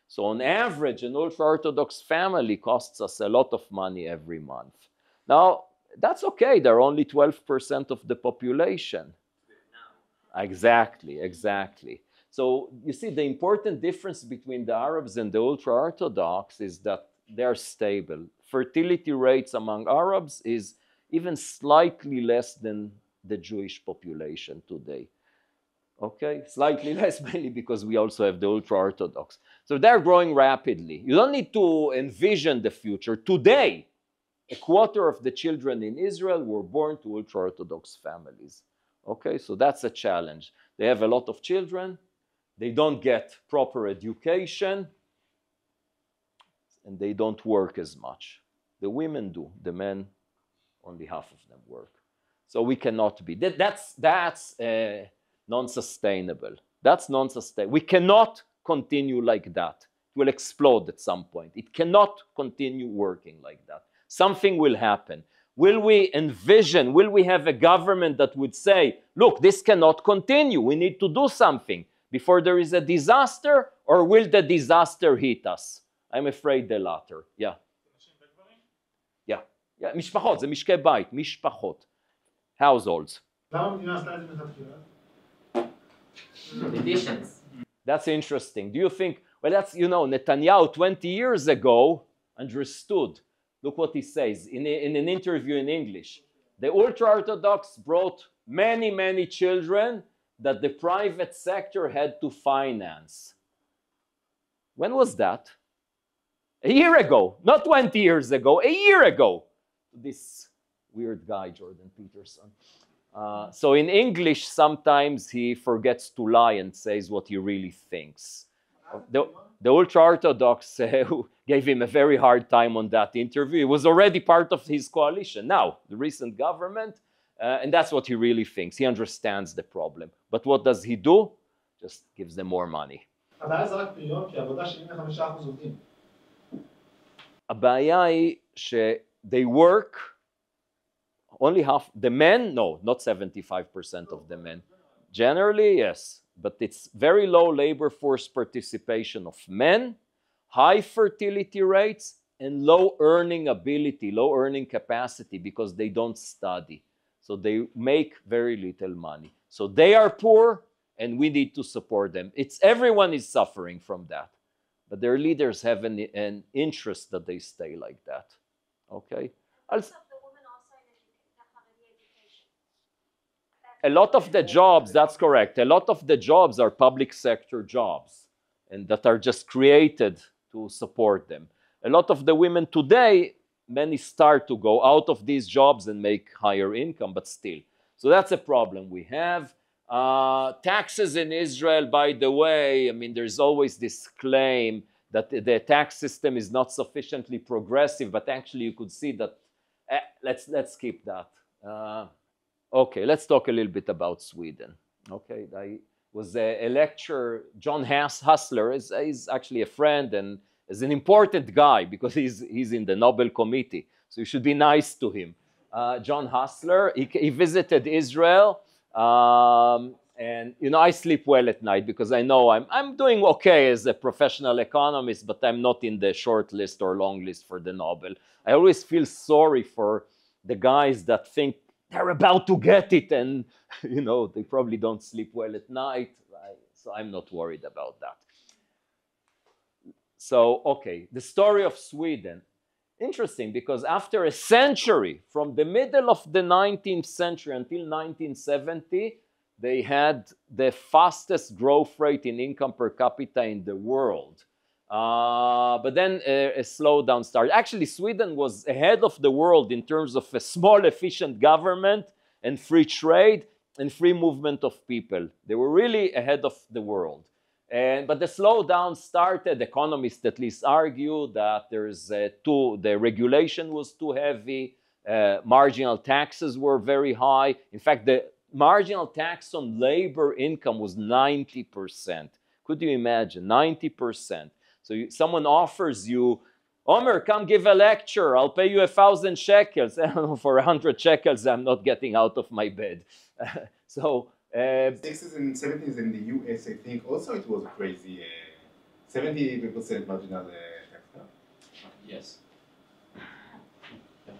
so on average, an ultra-Orthodox family costs us a lot of money every month. Now, that's okay. They're only 12% of the population. Exactly, exactly. So you see, the important difference between the Arabs and the ultra-Orthodox is that they're stable. Fertility rates among Arabs is even slightly less than the Jewish population today. Okay, slightly less, mainly because we also have the ultra-Orthodox. So they're growing rapidly. You don't need to envision the future. Today, a quarter of the children in Israel were born to ultra-Orthodox families. Okay, so that's a challenge. They have a lot of children. They don't get proper education. And they don't work as much. The women do. The men, only half of them work. So we cannot be. That's non-sustainable. That's non-sustainable. We cannot continue like that. It will explode at some point. It cannot continue working like that. Something will happen. Will we envision, will we have a government that would say, look, this cannot continue. We need to do something before there is a disaster, or will the disaster hit us? I'm afraid the latter. Yeah. Yeah. Yeah. משפחות, זה משקי בית, משפחות. Households. למה המדינה עשתה את זה מלכתחילה? Additions. That's interesting. Do you think, well, that's, you know, Netanyahu 20 years ago understood. Look what he says in an interview in English. The ultra-Orthodox brought many, many children that the private sector had to finance. When was that? A year ago, not 20 years ago, a year ago. This weird guy, Jordan Peterson. So in English, sometimes he forgets to lie and says what he really thinks. The ultra-Orthodox gave him a very hard time on that interview. He was already part of his coalition. Now, the recent government, and that's what he really thinks. He understands the problem. But what does he do? Just gives them more money. הבעיה זה רק פריון, כי עבודה 75% עובדים. הבעיה היא they work, only half, the men, no, not 75% of the men. Generally, yes, but it's very low labor force participation of men, high fertility rates, and low earning ability, low earning capacity, because they don't study. So they make very little money. So they are poor, and we need to support them. Everyone is suffering from that. But their leaders have an interest that they stay like that. Okay? A lot of the jobs, that's correct. A lot of the jobs are public sector jobs and that are just created to support them. A lot of the women today, many start to go out of these jobs and make higher income, but still. So that's a problem we have. Taxes in Israel, by the way, I mean, there's always this claim that the tax system is not sufficiently progressive, but actually you could see that, let's keep that. Okay, let's talk a little bit about Sweden. Okay, I was a lecturer, John Hassler is actually a friend and is an important guy because he's in the Nobel Committee, so you should be nice to him. John Hassler, he visited Israel, and you know, I sleep well at night because I know I'm doing okay as a professional economist, but I'm not in the short list or long list for the Nobel. I always feel sorry for the guys that think they're about to get it and, you know, they probably don't sleep well at night. So I'm not worried about that. So, okay, the story of Sweden. Interesting, because after a century, from the middle of the 19th century until 1970, they had the fastest growth rate in income per capita in the world. But then a slowdown started. Actually, Sweden was ahead of the world in terms of a small, efficient government and free trade and free movement of people. They were really ahead of the world. But the slowdown started, economists at least argue that the regulation was too heavy, marginal taxes were very high. In fact, the marginal tax on labor income was 90%. Could you imagine? 90%. So someone offers you, Omer, come give a lecture. I'll pay you 1,000 shekels. For 100 shekels, I'm not getting out of my bed. So 60s and 70s in the US, I think, also it was crazy. 70% marginal tax. Yes.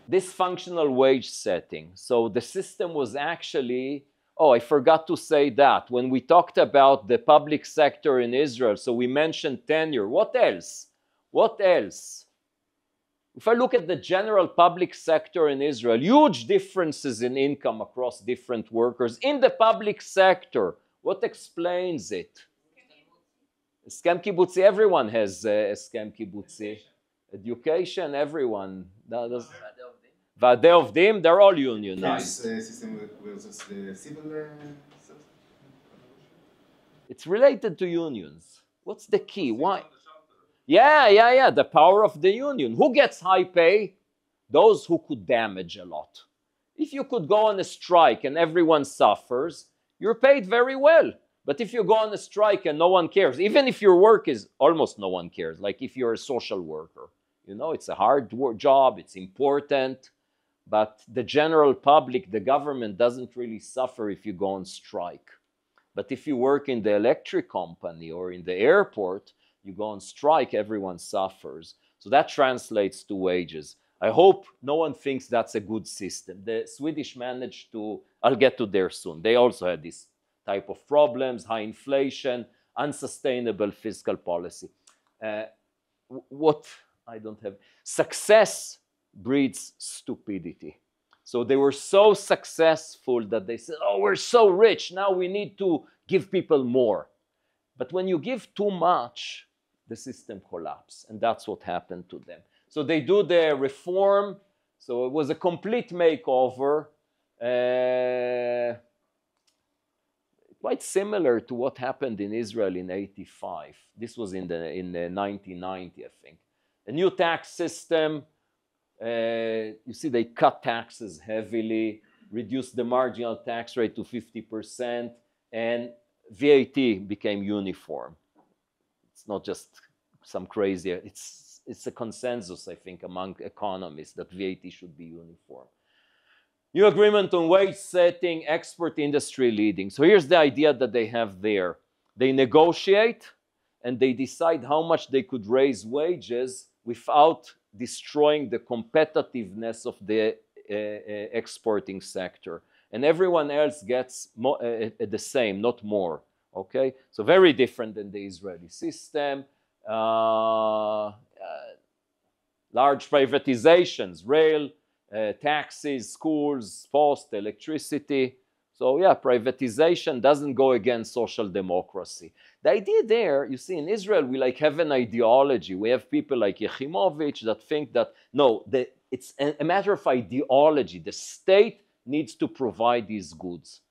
Dysfunctional wage setting. So the system was actually, oh, I forgot to say that. When we talked about the public sector in Israel, so we mentioned tenure. What else? What else? If I look at the general public sector in Israel, huge differences in income across different workers. In the public sector, what explains it? Eskem kibbutzi, everyone has eskem kibbutzi. Education, everyone. Va'adei Ovdim, they're all unionized. System versus the civil It's related to unions. What's the key? Why? Yeah. The power of the union. Who gets high pay? Those who could damage a lot. If you could go on a strike and everyone suffers, you're paid very well. But if you go on a strike and no one cares, even if your work is almost no one cares, like if you're a social worker, you know, it's a hard job, it's important, but the general public, the government doesn't really suffer if you go on strike. But if you work in the electric company or in the airport, you go on strike, everyone suffers. So that translates to wages. I hope no one thinks that's a good system. The Swedish managed to, I'll get to there soon. They also had this type of problems, high inflation, unsustainable fiscal policy. Success breeds stupidity. So they were so successful that they said, oh, we're so rich, now we need to give people more. But when you give too much, the system collapses, and that's what happened to them. So they do the reform, so it was a complete makeover, quite similar to what happened in Israel in '85. This was in the 1990, I think. A new tax system. You see, they cut taxes heavily, reduced the marginal tax rate to 50%, and VAT became uniform. It's not just some crazy, it's a consensus, I think, among economists that VAT should be uniform. New agreement on wage setting, export industry leading. So here's the idea that they have there. They negotiate and they decide how much they could raise wages without destroying the competitiveness of the exporting sector. And everyone else gets the same, not more. Okay? So very different than the Israeli system. Large privatizations, rail, taxis, schools, post, electricity. So yeah, privatization doesn't go against social democracy. The idea there, you see, in Israel, we like have an ideology. We have people like Yechimovich that think that, no, it's a matter of ideology. The state needs to provide these goods,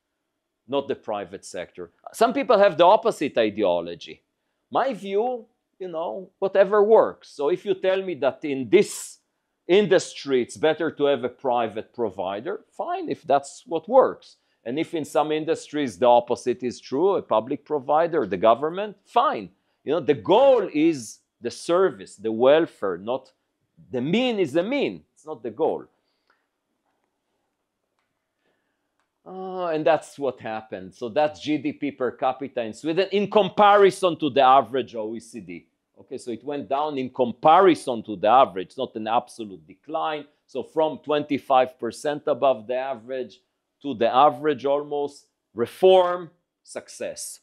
not the private sector. Some people have the opposite ideology. My view, you know, whatever works. So if you tell me that in this industry it's better to have a private provider, fine, if that's what works. And if in some industries the opposite is true, a public provider, the government, fine. You know, the goal is the service, the welfare, not the mean is the mean. It's not the goal. And that's what happened. So that's GDP per capita in Sweden in comparison to the average OECD. Okay, so it went down in comparison to the average, not an absolute decline. So from 25% above the average to the average almost, reform, success.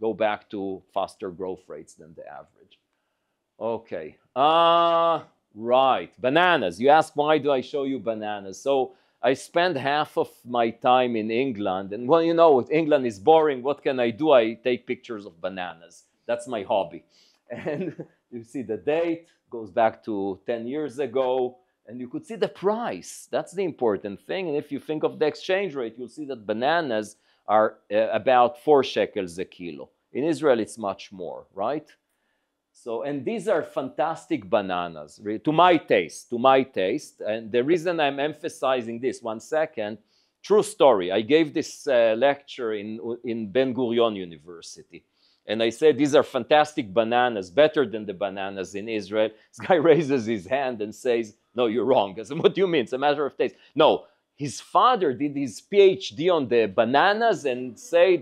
Go back to faster growth rates than the average. Okay, right, bananas. You ask, why do I show you bananas? So I spend half of my time in England, and well, you know, England is boring. What can I do? I take pictures of bananas. That's my hobby. And you see the date goes back to 10 years ago, and you could see the price. That's the important thing. And if you think of the exchange rate, you'll see that bananas are about 4 shekels a kilo. In Israel, it's much more, right? So, and these are fantastic bananas, to my taste. And the reason I'm emphasizing this, 1 second, true story. I gave this lecture in Ben Gurion University. And I said, these are fantastic bananas, better than the bananas in Israel. This guy raises his hand and says, no, you're wrong. I said, what do you mean? It's a matter of taste. No, his father did his PhD on the bananas and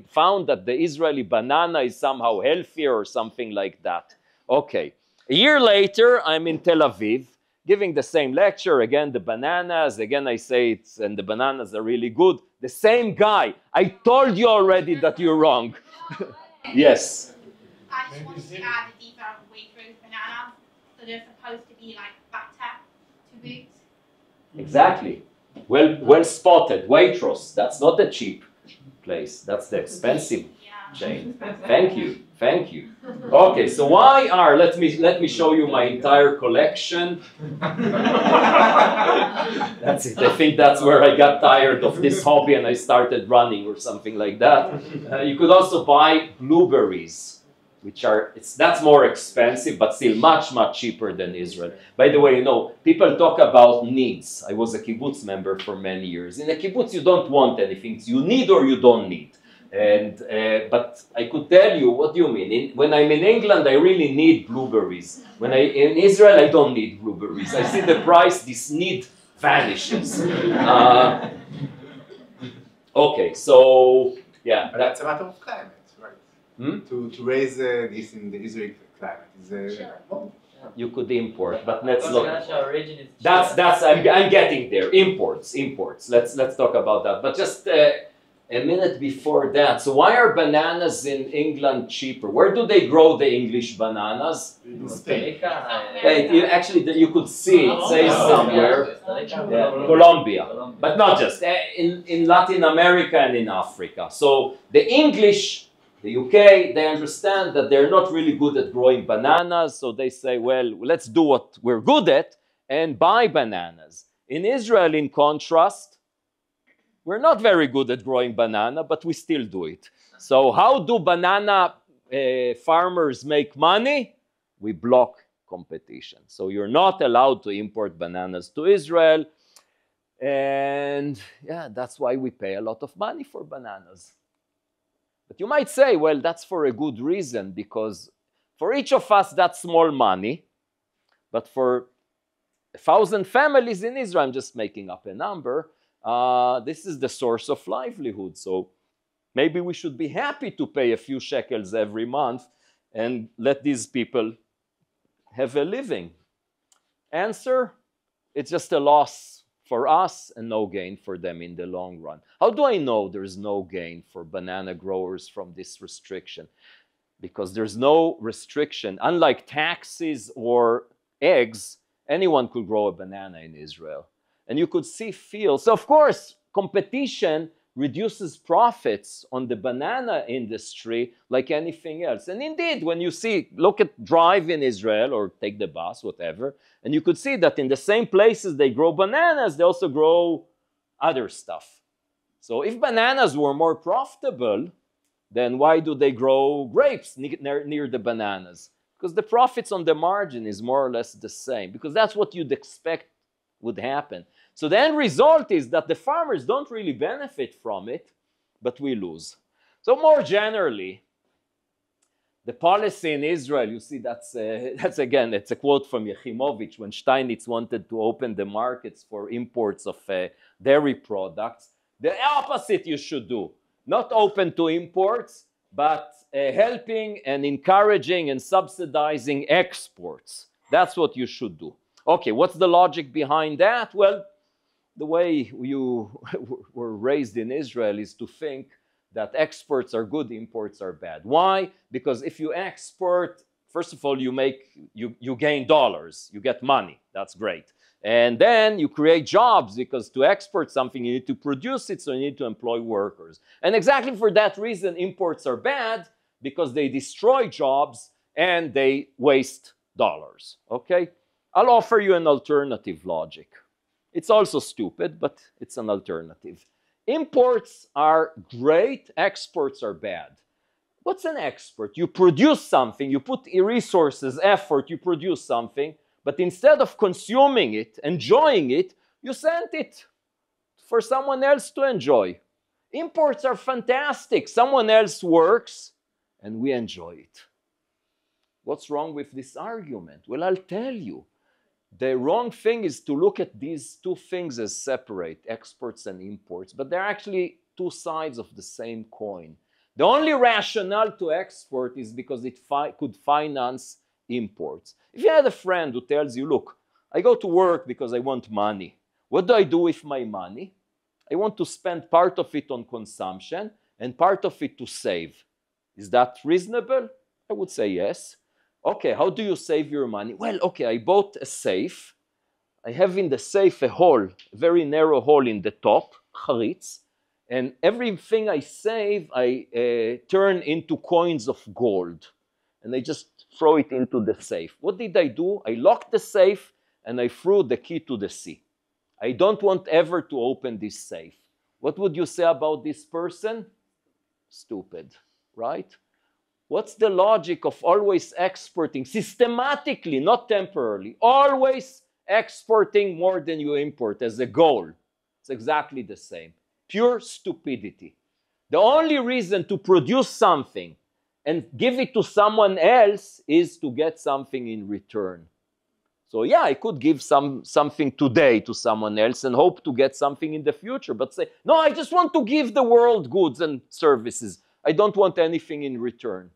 found that the Israeli banana is somehow healthier or something like that. Okay, a year later, I'm in Tel Aviv, giving the same lecture, again, the bananas, again I say and the bananas are really good. The same guy, I told you already that you're wrong. Yes? I just wanted to add that these are wheat root bananas, so they're supposed to be like butter to Wait. Exactly. Well spotted. Waitrose. That's not the cheap place. That's the expensive chain. Thank you. Thank you. Okay, so why are, let me show you my entire collection. That's it. I think that's where I got tired of this hobby and I started running or something like that. You could also buy blueberries, which are, that's more expensive, but still much cheaper than Israel. By the way, you know, people talk about needs. I was a kibbutz member for many years. In a kibbutz, you don't want anything. You need or you don't need. And but I could tell you, what do you mean? When I'm in England, I really need blueberries. When in Israel, I don't need blueberries. I see the price, this need vanishes. Okay, so yeah. But that's a matter of climate, right? To raise this in the Israeli climate is you could import, but let's look. That's I'm getting there. Imports. Let's talk about that. But just a minute before that. So why are bananas in England cheaper? Where do they grow the English bananas? in Spain. Actually, you could see it says somewhere. Yeah, Colombia. But not just. In Latin America and in Africa. So the English, the UK, they understand that they're not really good at growing bananas. So they say, well, let's do what we're good at and buy bananas. In Israel, in contrast, we're not very good at growing banana, but we still do it. So how do banana farmers make money? We block competition. So you're not allowed to import bananas to Israel. And yeah, that's why we pay a lot of money for bananas. But you might say, well, that's for a good reason, because for each of us, that's small money. But for 1,000 families in Israel, I'm just making up a number, this is the source of livelihood. So maybe we should be happy to pay a few shekels every month and let these people have a living. Answer, it's just a loss for us and no gain for them in the long run. How do I know there's no gain for banana growers from this restriction? Because there's no restriction. Unlike taxes or eggs, anyone could grow a banana in Israel. And you could see fields. So of course, competition reduces profits on the banana industry like anything else. And indeed, when you see, look at drive in Israel or take the bus, whatever, and you could see that in the same places they grow bananas, they also grow other stuff. So if bananas were more profitable, then why do they grow grapes near the bananas? Because the profits on the margin is more or less the same, because that's what you'd expect would happen. So the end result is that the farmers don't really benefit from it, but we lose. So more generally, the policy in Israel, you see, that's again, it's a quote from Yechimovich when Steinitz wanted to open the markets for imports of dairy products. The opposite you should do, not open to imports, but helping and encouraging and subsidizing exports. That's what you should do. Okay, what's the logic behind that? Well, the way you were raised in Israel is to think that exports are good, imports are bad. Why? Because if you export, first of all, you gain dollars, you get money, that's great. And then you create jobs, because to export something, you need to produce it, so you need to employ workers. And exactly for that reason, imports are bad, because they destroy jobs and they waste dollars, okay? I'll offer you an alternative logic. It's also stupid, but it's an alternative. Imports are great, exports are bad. What's an export? You produce something, you put resources, effort, you produce something, but instead of consuming it, enjoying it, you send it for someone else to enjoy. Imports are fantastic. Someone else works and we enjoy it. What's wrong with this argument? Well, I'll tell you. The wrong thing is to look at these two things as separate, exports and imports, but they're actually two sides of the same coin. The only rationale to export is because it could finance imports. If you had a friend who tells you, look, I go to work because I want money. What do I do with my money? I want to spend part of it on consumption and part of it to save. Is that reasonable? I would say yes. Okay, how do you save your money? Well, okay, I bought a safe. I have in the safe a hole, a very narrow hole in the top, charitz, and everything I save, I turn into coins of gold, and I just throw it into the safe. What did I do? I locked the safe, and I threw the key to the sea. I don't want ever to open this safe. What would you say about this person? Stupid, right? What's the logic of always exporting systematically, not temporarily, always exporting more than you import as a goal? It's exactly the same. Pure stupidity. The only reason to produce something and give it to someone else is to get something in return. So yeah, I could give something today to someone else and hope to get something in the future, but say, no, I just want to give the world goods and services. I don't want anything in return.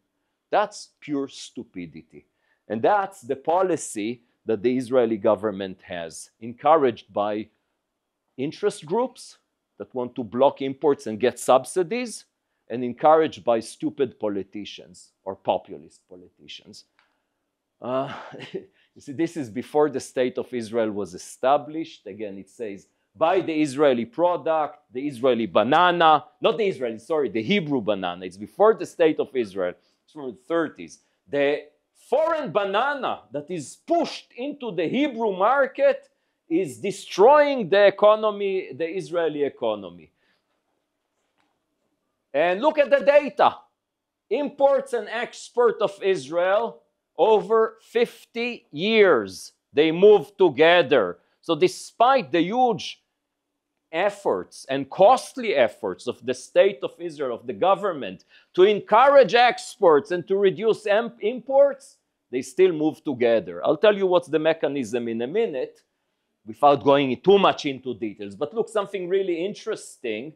That's pure stupidity. And that's the policy that the Israeli government has, encouraged by interest groups that want to block imports and get subsidies, and encouraged by stupid politicians or populist politicians. You see, this is before the state of Israel was established. Again, it says, buy the Israeli product, the Israeli banana, not the Israeli, sorry, the Hebrew banana. It's before the state of Israel. It's from the 30s. The foreign banana that is pushed into the Hebrew market is destroying the economy, the Israeli economy. And look at the data. Imports and export of Israel, over 50 years, they moved together. So despite the huge efforts and costly efforts of the state of Israel, of the government, to encourage exports and to reduce imports, they still move together. I'll tell you what's the mechanism in a minute, without going too much into details. But look, something really interesting.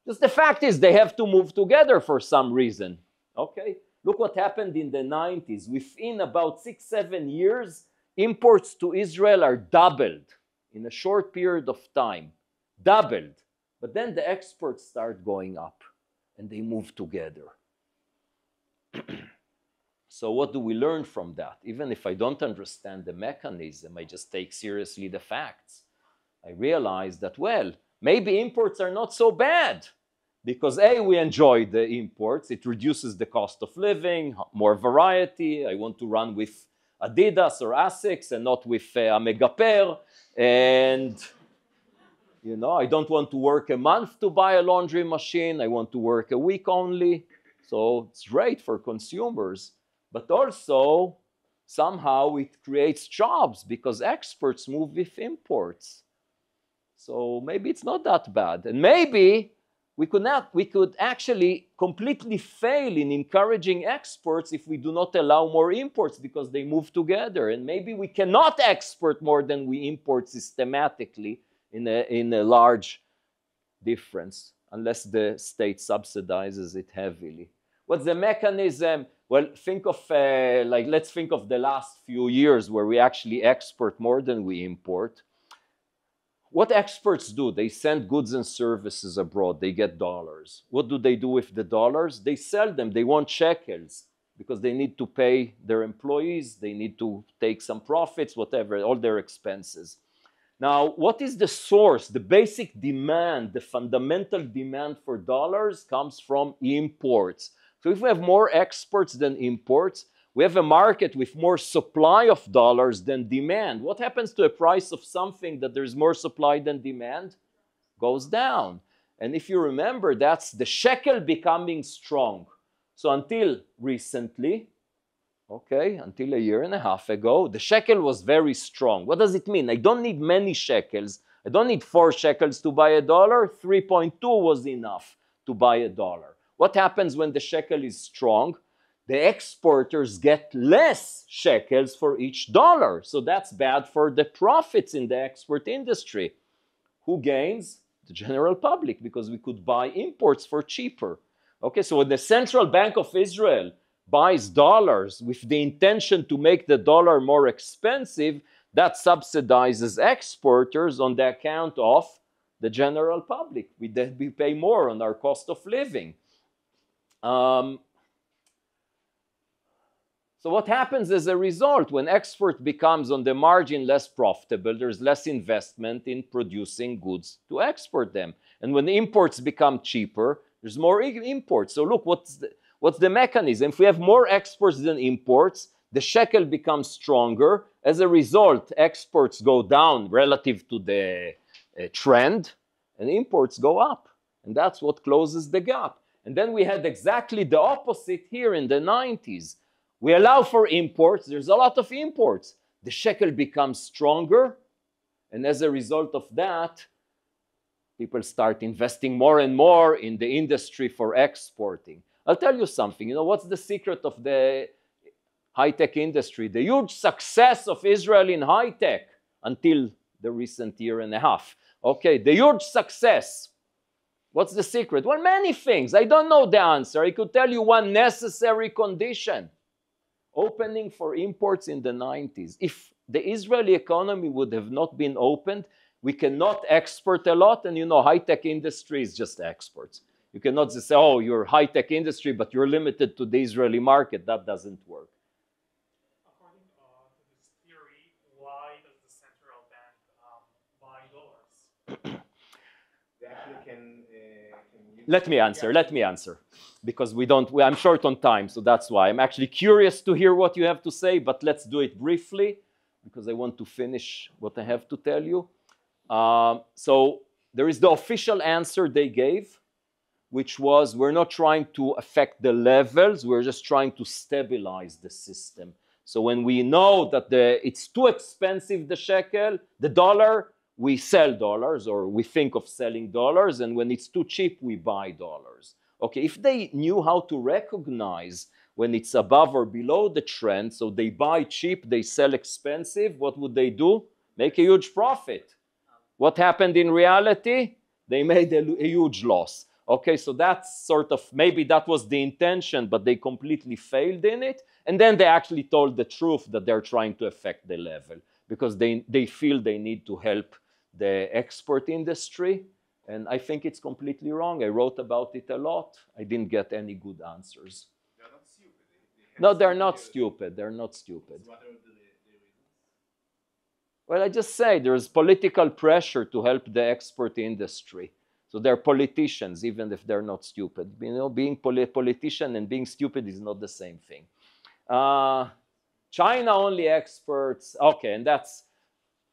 Just the fact is they have to move together for some reason. Okay? Look what happened in the 90s. Within about 6-7 years, imports to Israel are doubled in a short period of time. Doubled. But then the exports start going up and they move together. So what do we learn from that? Even if I don't understand the mechanism, I just take seriously the facts. I realize that, well, maybe imports are not so bad. Because A, we enjoy the imports. It reduces the cost of living, more variety. I want to run with Adidas or Asics and not with a Megapair. And, you know, I don't want to work a month to buy a laundry machine. I want to work a week only. So it's great for consumers. But also, somehow it creates jobs because exports move with imports. So maybe it's not that bad. And maybe we could actually completely fail in encouraging exports if we do not allow more imports because they move together. And maybe we cannot export more than we import systematically in a large difference, unless the state subsidizes it heavily. What's the mechanism? Well, think of, let's think of the last few years where we actually export more than we import. What experts do? They send goods and services abroad. They get dollars. What do they do with the dollars? They sell them. They want shekels because they need to pay their employees. They need to take some profits, whatever, all their expenses. Now, what is the source? The basic demand, the fundamental demand for dollars comes from imports. So if we have more exports than imports, we have a market with more supply of dollars than demand. What happens to a price of something that there's more supply than demand? Goes down. And if you remember, that's the shekel becoming strong. So until recently, okay, until a year and a half ago, the shekel was very strong. What does it mean? I don't need many shekels. I don't need 4 shekels to buy a dollar. 3.2 was enough to buy a dollar. What happens when the shekel is strong? The exporters get less shekels for each dollar. So that's bad for the profits in the export industry. Who gains? The general public, because we could buy imports for cheaper. Okay, so when the Central Bank of Israel buys dollars with the intention to make the dollar more expensive, that subsidizes exporters on the account of the general public. We pay more on our cost of living. So what happens as a result? When export becomes on the margin less profitable, there's less investment in producing goods to export them. And when imports become cheaper, there's more imports. So look, what's the mechanism? If we have more exports than imports, the shekel becomes stronger. As a result, exports go down relative to the trend, and imports go up. And that's what closes the gap. And then we had exactly the opposite here in the 90s. We allow for imports. There's a lot of imports. The shekel becomes stronger. And as a result of that, people start investing more and more in the industry for exporting. I'll tell you something. You know, what's the secret of the high-tech industry? The huge success of Israel in high-tech until the recent year and a half. Okay, the huge success. What's the secret? Well, many things. I don't know the answer. I could tell you one necessary condition. Opening for imports in the 90s. If the Israeli economy would have not been opened, we cannot export a lot. And you know, high-tech industry is just exports. You cannot just say, oh, you're high-tech industry, but you're limited to the Israeli market. That doesn't work. According to this theory, why does the central bank buy dollars? They actually can use Let me answer. Because I'm short on time, so that's why. I'm actually curious to hear what you have to say, but let's do it briefly, because I want to finish what I have to tell you. So there is the official answer they gave, which was, we're not trying to affect the levels, we're just trying to stabilize the system. So when we know that it's too expensive, the shekel, the dollar, we sell dollars, or we think of selling dollars, and when it's too cheap, we buy dollars. Okay, if they knew how to recognize when it's above or below the trend, so they buy cheap, they sell expensive, what would they do? Make a huge profit. What happened in reality? They made a huge loss. Okay, so that's sort of, maybe that was the intention, but they completely failed in it. And then they actually told the truth that they're trying to affect the level, because they feel they need to help the export industry. And I think it's completely wrong. I wrote about it a lot. I didn't get any good answers. They're not stupid. No, they're not stupid. They're not stupid. What are the reasons? Well, I just say there's political pressure to help the export industry. So they're politicians, even if they're not stupid. You know, being politician and being stupid is not the same thing. China only exports. Okay, and that's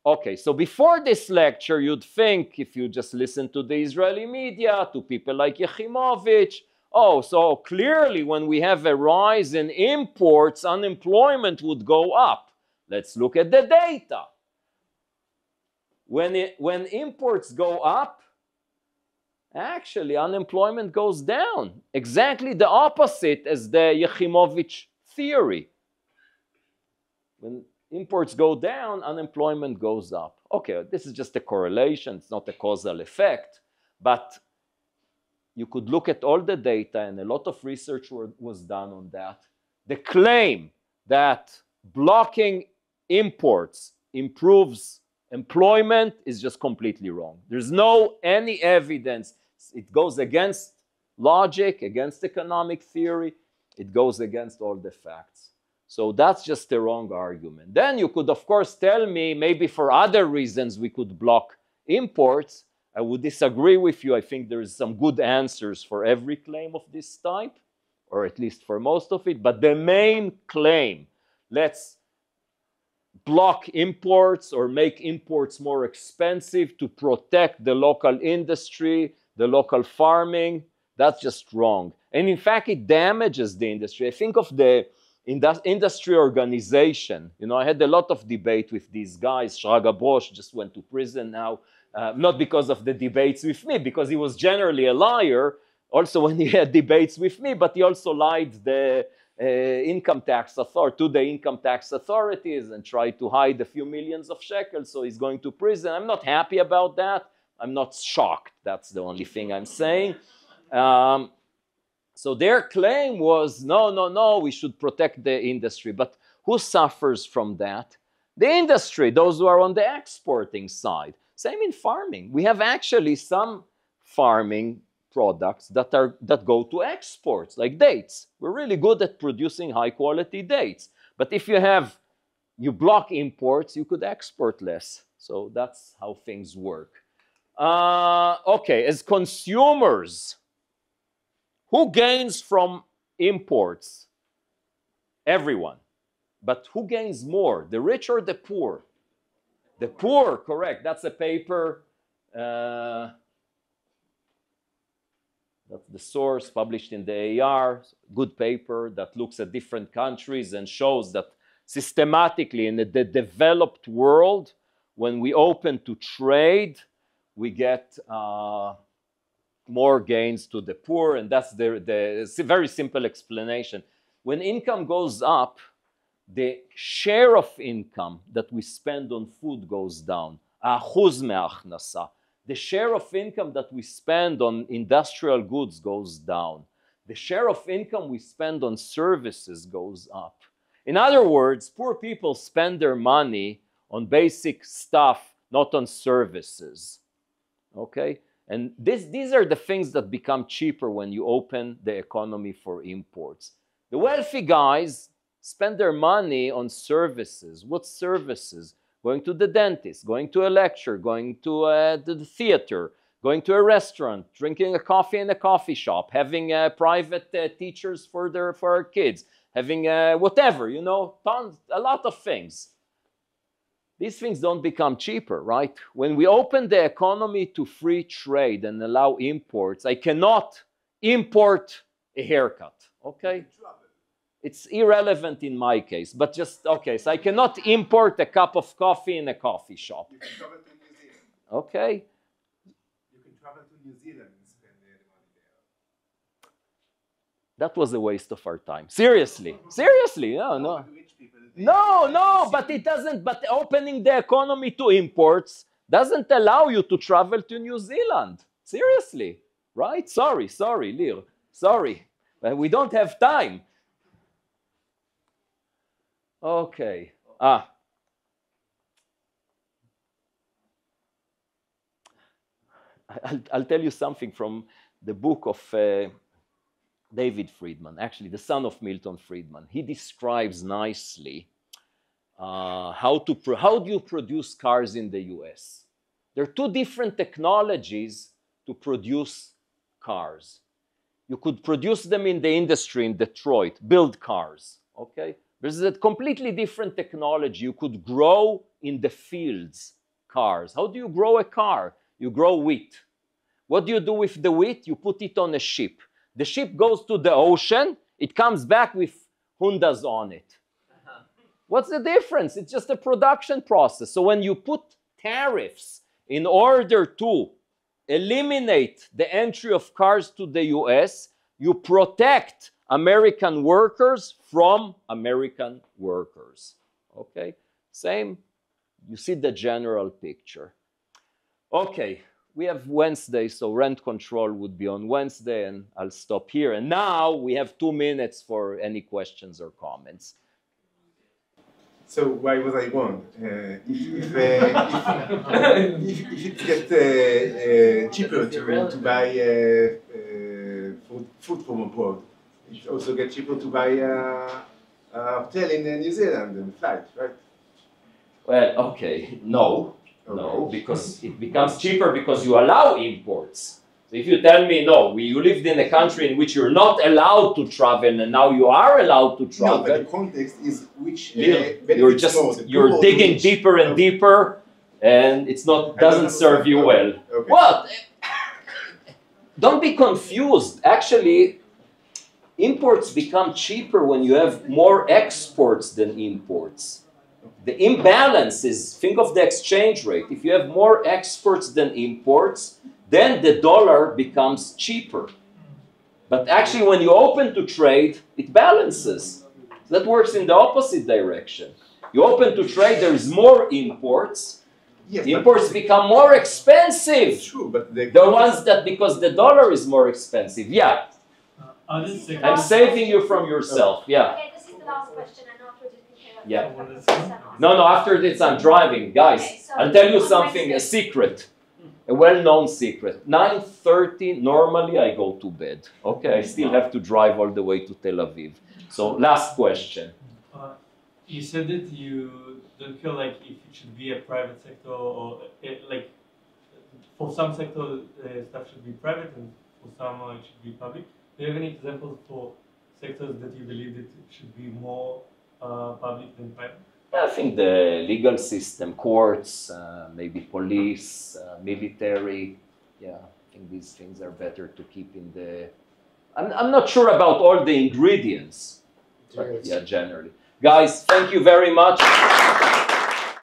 okay. So before this lecture, you'd think, if you just listen to the Israeli media, to people like Yechimovich, oh, so clearly when we have a rise in imports, unemployment would go up. Let's look at the data. When imports go up, actually unemployment goes down. Exactly the opposite as the Yechimovich theory. When imports go down, unemployment goes up. Okay, this is just a correlation. It's not a causal effect. But you could look at all the data, and a lot of research was done on that. The claim that blocking imports improves employment is just completely wrong. There's any evidence. It goes against logic, against economic theory. It goes against all the facts. So that's just a wrong argument. Then you could, of course, tell me maybe for other reasons we could block imports. I would disagree with you. I think there is some good answers for every claim of this type, or at least for most of it. But the main claim, let's block imports or make imports more expensive to protect the local industry, the local farming, that's just wrong. And in fact, it damages the industry. I think of the industry organization. You know, I had a lot of debate with these guys. Shraga Brosh just went to prison now, not because of the debates with me, because he was generally a liar, also when he had debates with me, but he also lied to the income tax authorities and tried to hide a few millions of shekels, so he's going to prison. I'm not happy about that. I'm not shocked. That's the only thing I'm saying. So their claim was, no, we should protect the industry. But who suffers from that? The industry, those who are on the exporting side. Same in farming. We have actually some farming products that go to exports, like dates. We're really good at producing high-quality dates. But if you block imports, you could export less. So that's how things work. Okay, as consumers, who gains from imports? Everyone. But who gains more, the rich or the poor? The poor, correct. That's a paper. That's the source, published in the AR. Good paper that looks at different countries and shows that systematically in the developed world, when we open to trade, we get more gains to the poor, and that's the very simple explanation. When income goes up, the share of income that we spend on food goes down. האחוז מההכנסה. The share of income that we spend on industrial goods goes down. The share of income we spend on services goes up. In other words, poor people spend their money on basic stuff, not on services. Okay? And these are the things that become cheaper when you open the economy for imports. The wealthy guys spend their money on services. What services? Going to the dentist, going to a lecture, going to the theater, going to a restaurant, drinking a coffee in a coffee shop, having private teachers for our kids, having whatever, you know, a lot of things. These things don't become cheaper, right? When we open the economy to free trade and allow imports, I cannot import a haircut, okay? It's irrelevant in my case, but just, okay, so I cannot import a cup of coffee in a coffee shop. You can travel to New Zealand. Okay? You can travel to New Zealand and spend the money there. That was a waste of our time. Seriously. Seriously. No. No, but it doesn't, but opening the economy to imports doesn't allow you to travel to New Zealand. Seriously. Right? Sorry, Lir. Sorry. We don't have time. Okay. I'll tell you something from the book of David Friedman, actually the son of Milton Friedman. He describes nicely how do you produce cars in the US. There are two different technologies to produce cars. You could produce them in the industry in Detroit, build cars, okay? There's a completely different technology. You could grow in the fields cars. How do you grow a car? You grow wheat. What do you do with the wheat? You put it on a ship. The ship goes to the ocean. It comes back with Hondas on it. What's the difference? It's just a production process. So when you put tariffs in order to eliminate the entry of cars to the US, you protect American workers from American workers. Okay? Same. You see the general picture. Okay. We have Wednesday, so rent control would be on Wednesday, and I'll stop here. And now we have 2 minutes for any questions or comments. So why was I wrong? If it gets cheaper to buy food from abroad, it also gets cheaper to buy a hotel in New Zealand and flight, right? Well, okay, no. No, because it becomes cheaper because you allow imports. So if you tell me, no, you lived in a country in which you're not allowed to travel and now you are allowed to travel. No, but the context is which you're digging deeper and deeper, and it's not doesn't serve you well. Okay. What? Don't be confused. Actually, imports become cheaper when you have more exports than imports. The imbalance is, think of the exchange rate. If you have more exports than imports, then the dollar becomes cheaper. But actually, when you open to trade, it balances. That works in the opposite direction. You open to trade, there is more imports. Yes, imports become more expensive. True, but the ones that, because the dollar is more expensive. Yeah. I'm saving you from yourself. Yeah. Okay, this is the last question. I'm not really Yeah. No, after this I'm driving. Guys, okay, so I'll tell you something, a secret. A well-known secret. 9:30, normally I go to bed. Okay, I still have to drive all the way to Tel Aviv. So last question. You said that you don't feel like if it should be a private sector or like for some sector stuff should be private and for some it should be public. Do you have any examples for sectors that you believe that it should be more public than private? I think the legal system, courts, maybe police, military. Yeah, I think these things are better to keep in the. I'm not sure about all the ingredients, but yeah, generally. Guys, thank you very much.